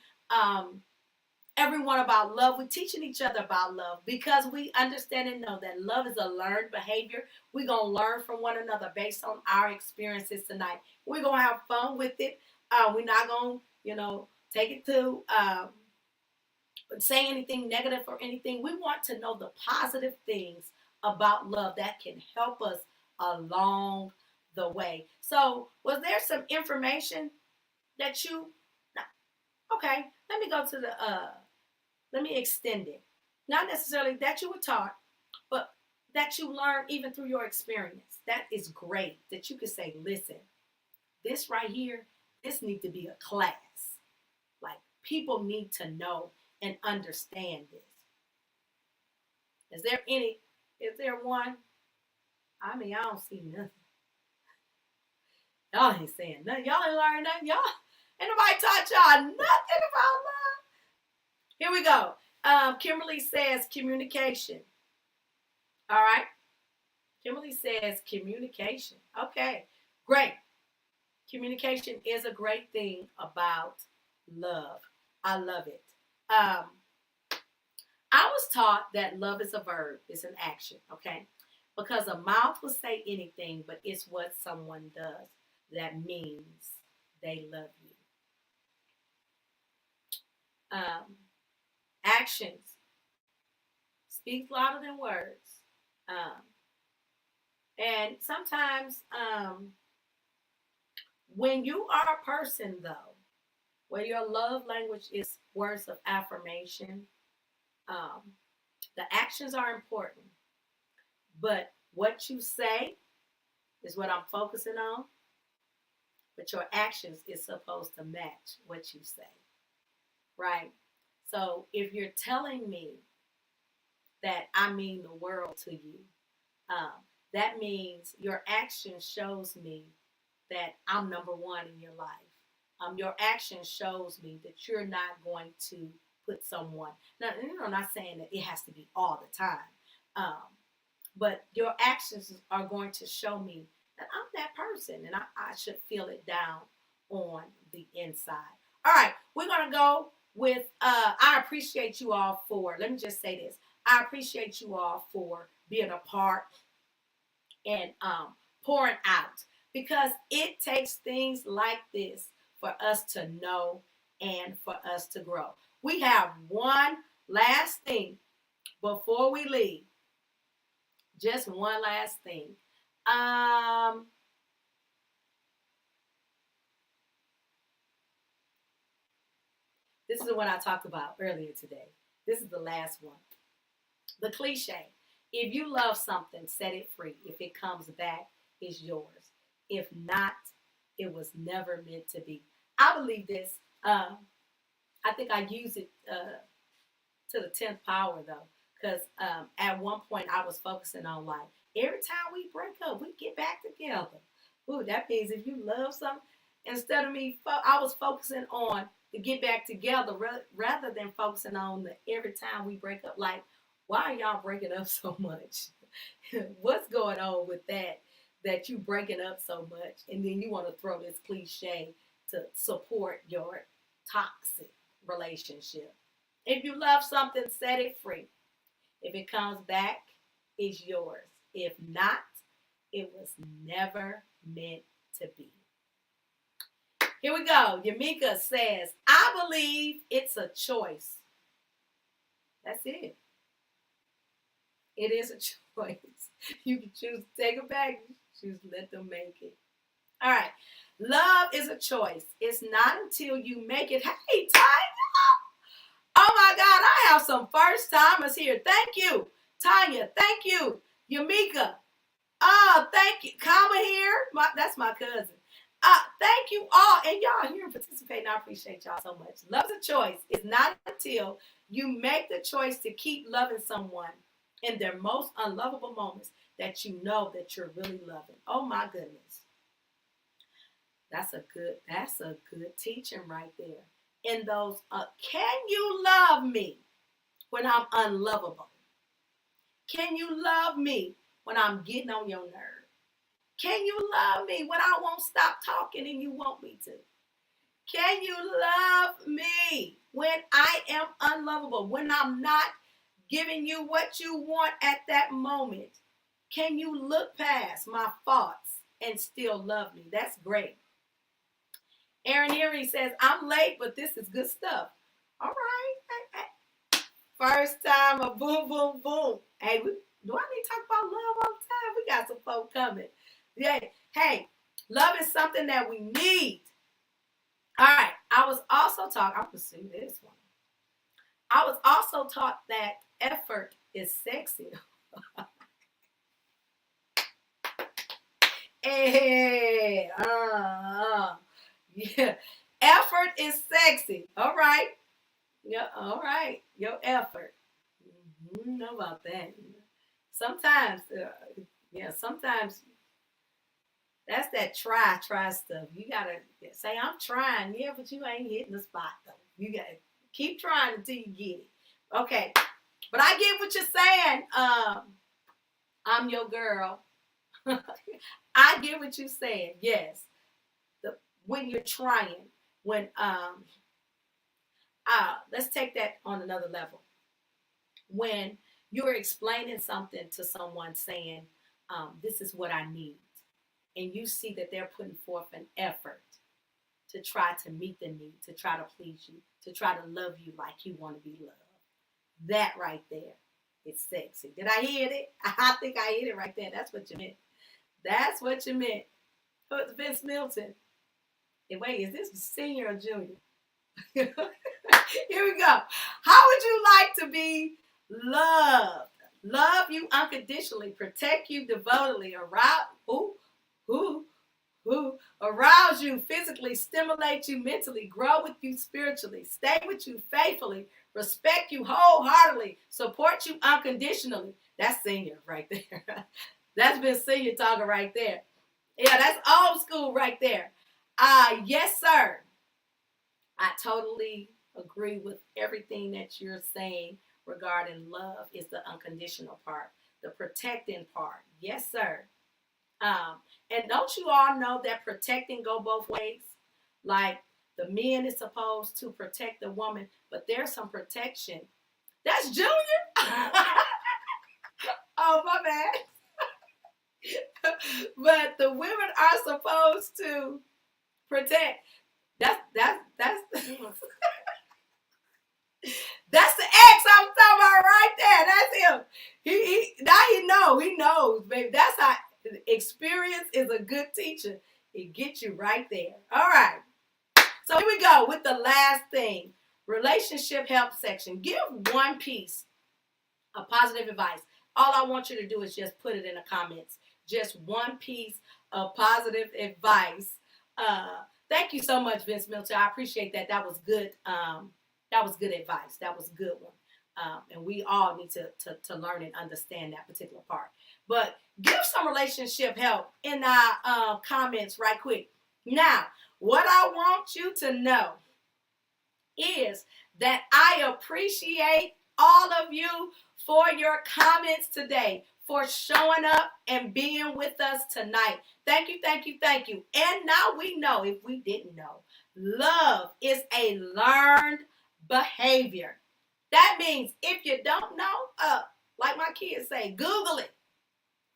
everyone about love. We're teaching each other about love because we understand and know that love is a learned behavior. We're going to learn from one another based on our experiences tonight. We're going to have fun with it. We're not going to, take it to say anything negative or anything. We want to know the positive things about love that can help us along the way. So was there some information that okay, let me go to let me extend it. Not necessarily that you were taught, but that you learned even through your experience. That is great that you could say, listen, this right here, this needs to be a class. Like people need to know and understand this. Is there one? I mean, I don't see nothing. Y'all ain't saying nothing. Y'all ain't learning nothing. Y'all ain't nobody taught y'all nothing about love. Here we go. Kimberly says communication. All right. Kimberly says communication. Okay, great. Communication is a great thing about love. I love it. I was taught that love is a verb. It's an action, okay? Because a mouth will say anything, but it's what someone does that means they love you. Actions speak louder than words. And sometimes when you are a person, though, where your love language is words of affirmation, the actions are important, but What you say is what I'm focusing on, but your actions is supposed to match what you say, right? So if you're telling me that I mean the world to you, um, that means your action shows me that I'm number one in your life. Your action shows me that you're not going to put someone. Now, I'm not saying that it has to be all the time, um, but your actions are going to show me that I'm that person, and I should feel it down on the inside. All right, we're gonna go with. I appreciate you all for. Let me just say this. I appreciate you all for being a part and pouring out, because it takes things like this for us to know and for us to grow. We have one last thing before we leave. Just one last thing. This is the one I talked about earlier today. This is the last one. The cliche. If you love something, set it free. If it comes back, it's yours. If not, it was never meant to be. I believe this. I think I use it to the 10th power, though, because at one point I was focusing on, like, every time we break up, we get back together. Ooh, that means if you love something, instead of me, I was focusing on the get back together rather than focusing on the every time we break up. Like, why are y'all breaking up so much? What's going on with that you breaking up so much, and then you want to throw this cliche to support your toxic relationship? If you love something, set it free. If it comes back, it's yours. If not, it was never meant to be. Here we go. Yamika says, I believe it's a choice. That's it. It is a choice. You can choose to take it back. You can choose to let them make it. All right. Love is a choice. It's not until you make it. Hey, Tanya. Oh, my God. I have some first timers here. Thank you, Tanya. Thank you, Yamika. Oh, thank you. Kama here. That's my cousin. Thank you all. And y'all here participating. I appreciate y'all so much. Love's a choice. It's not until you make the choice to keep loving someone in their most unlovable moments that you know that you're really loving. Oh my goodness. That's a good teaching right there. In those, can you love me when I'm unlovable? Can you love me when I'm getting on your nerve? Can you love me when I won't stop talking and you want me to? Can you love me when I am unlovable, when I'm not giving you what you want at that moment? Can you look past my faults and still love me? That's great. Aaron Erie says, I'm late, but this is good stuff. All right. First time, a boom, boom, boom. Hey, do I need to talk about love all the time? We got some folks coming. Yeah. Hey, love is something that we need. All right. I was also taught, I'm going to see this one. I was also taught that effort is sexy. Hey, yeah. Effort is sexy. All right. Yeah, all right. Your effort. You know about that. Sometimes, sometimes that's that try stuff. You gotta say, I'm trying, yeah, but you ain't hitting the spot though. You gotta keep trying until you get it. Okay, but I get what you're saying. I'm your girl. I get what you're saying. Yes, when you're trying, let's take that on another level. When you're explaining something to someone, saying, this is what I need, and you see that they're putting forth an effort to try to meet the need, to try to please you, to try to love you like you want to be loved. That right there is sexy. Did I hit it? I think I hit it right there. That's what you meant. That's what you meant. Vince Milton. And wait, is this senior or junior? Here we go. How would you like to be loved? love you unconditionally, protect you devotedly, arouse you physically, stimulate you mentally, grow with you spiritually, stay with you faithfully, respect you wholeheartedly, support you unconditionally. That's senior right there. That's been senior talking right there. Yeah, that's old school right there. Yes, sir. I totally agree with everything that you're saying regarding love is the unconditional part, the protecting part. Yes, sir. And don't you all know that protecting go both ways? Like the man is supposed to protect the woman, but there's some protection. That's Junior? Oh, my bad. But the women are supposed to protect. That's that's the ex I'm talking about right there. That's him. He knows, baby. That's how experience is a good teacher. It gets you right there. All right. So here we go with the last thing. Relationship help section. Give one piece of positive advice. All I want you to do is just put it in the comments. Just one piece of positive advice. Thank you so much, Vince Milton. I appreciate that. That was good. That was good advice. That was a good one. And we all need to learn and understand that particular part. But give some relationship help in our comments right quick. Now, what I want you to know is that I appreciate all of you for your comments today, for showing up and being with us tonight. Thank you, thank you, thank you. And now we know, if we didn't know, love is a learned behavior. That means if you don't know, like my kids say, Google it.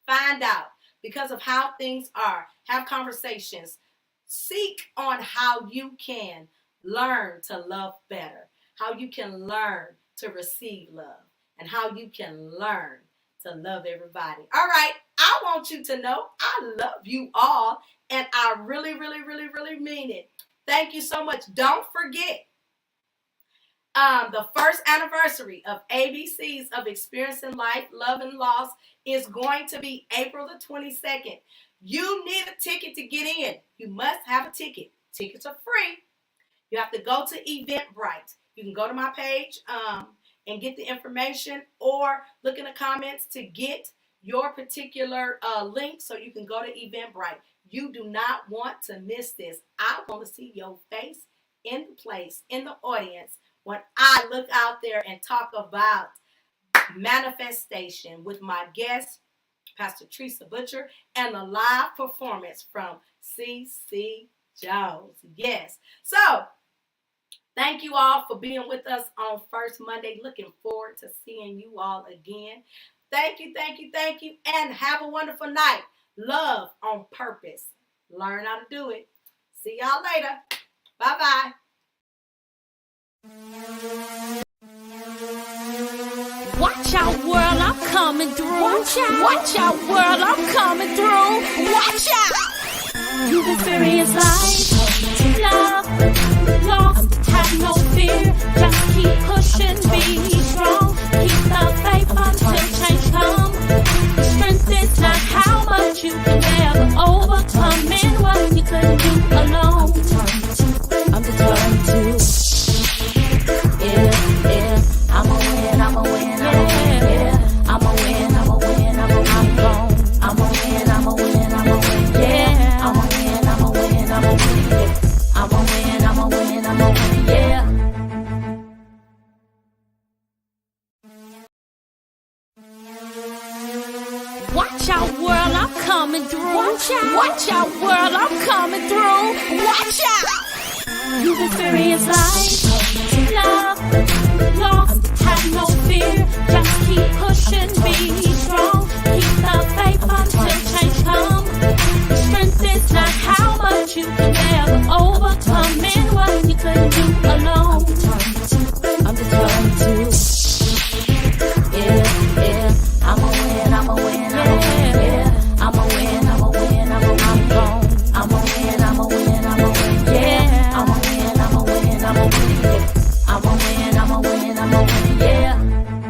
Find out because of how things are. Have conversations. Seek on how you can learn to love better, how you can learn to receive love, and how you can learn to love everybody. All right, I want you to know I love you all, and I really, really, really, really mean it. Thank you so much. Don't forget, the first anniversary of ABCs of Experiencing Life, Love, and Loss is going to be April the 22nd. You need a ticket to get in. You must have a ticket. Tickets are free. You have to go to Eventbrite. You can go to my page and get the information, or look in the comments to get your particular link so you can go to Eventbrite. You do not want to miss this. I want to see your face in the place, in the audience, when I look out there and talk about manifestation with my guest, Pastor Teresa Butcher, and a live performance from C.C. Jones. Yes. So, thank you all for being with us on First Monday. Looking forward to seeing you all again. Thank you, thank you, thank you, and have a wonderful night. Love on purpose. Learn how to do it. See y'all later. Bye-bye. Watch out, world, I'm coming through. Watch out, world, I'm coming through. Watch out. You've experienced life, love, lost, have no fear. Just keep pushing, be strong. Keep the faith until change comes. Strength is not how much you can ever overcome in what you couldn't do alone. I'm determined to. I'm a win, I'm a win, I'm a win, yeah. I'm a win, I'm a win, I'm a win, I'm gone. I'm a win, I'm a win, I'm a win, yeah. I'm a win, I'm a win, I'm a win, yeah. I'm a win, I'm a win, I'm a win, yeah. Watch out, world, I'm coming through. Watch out, world, I'm coming through. Watch out. You've experienced life, love,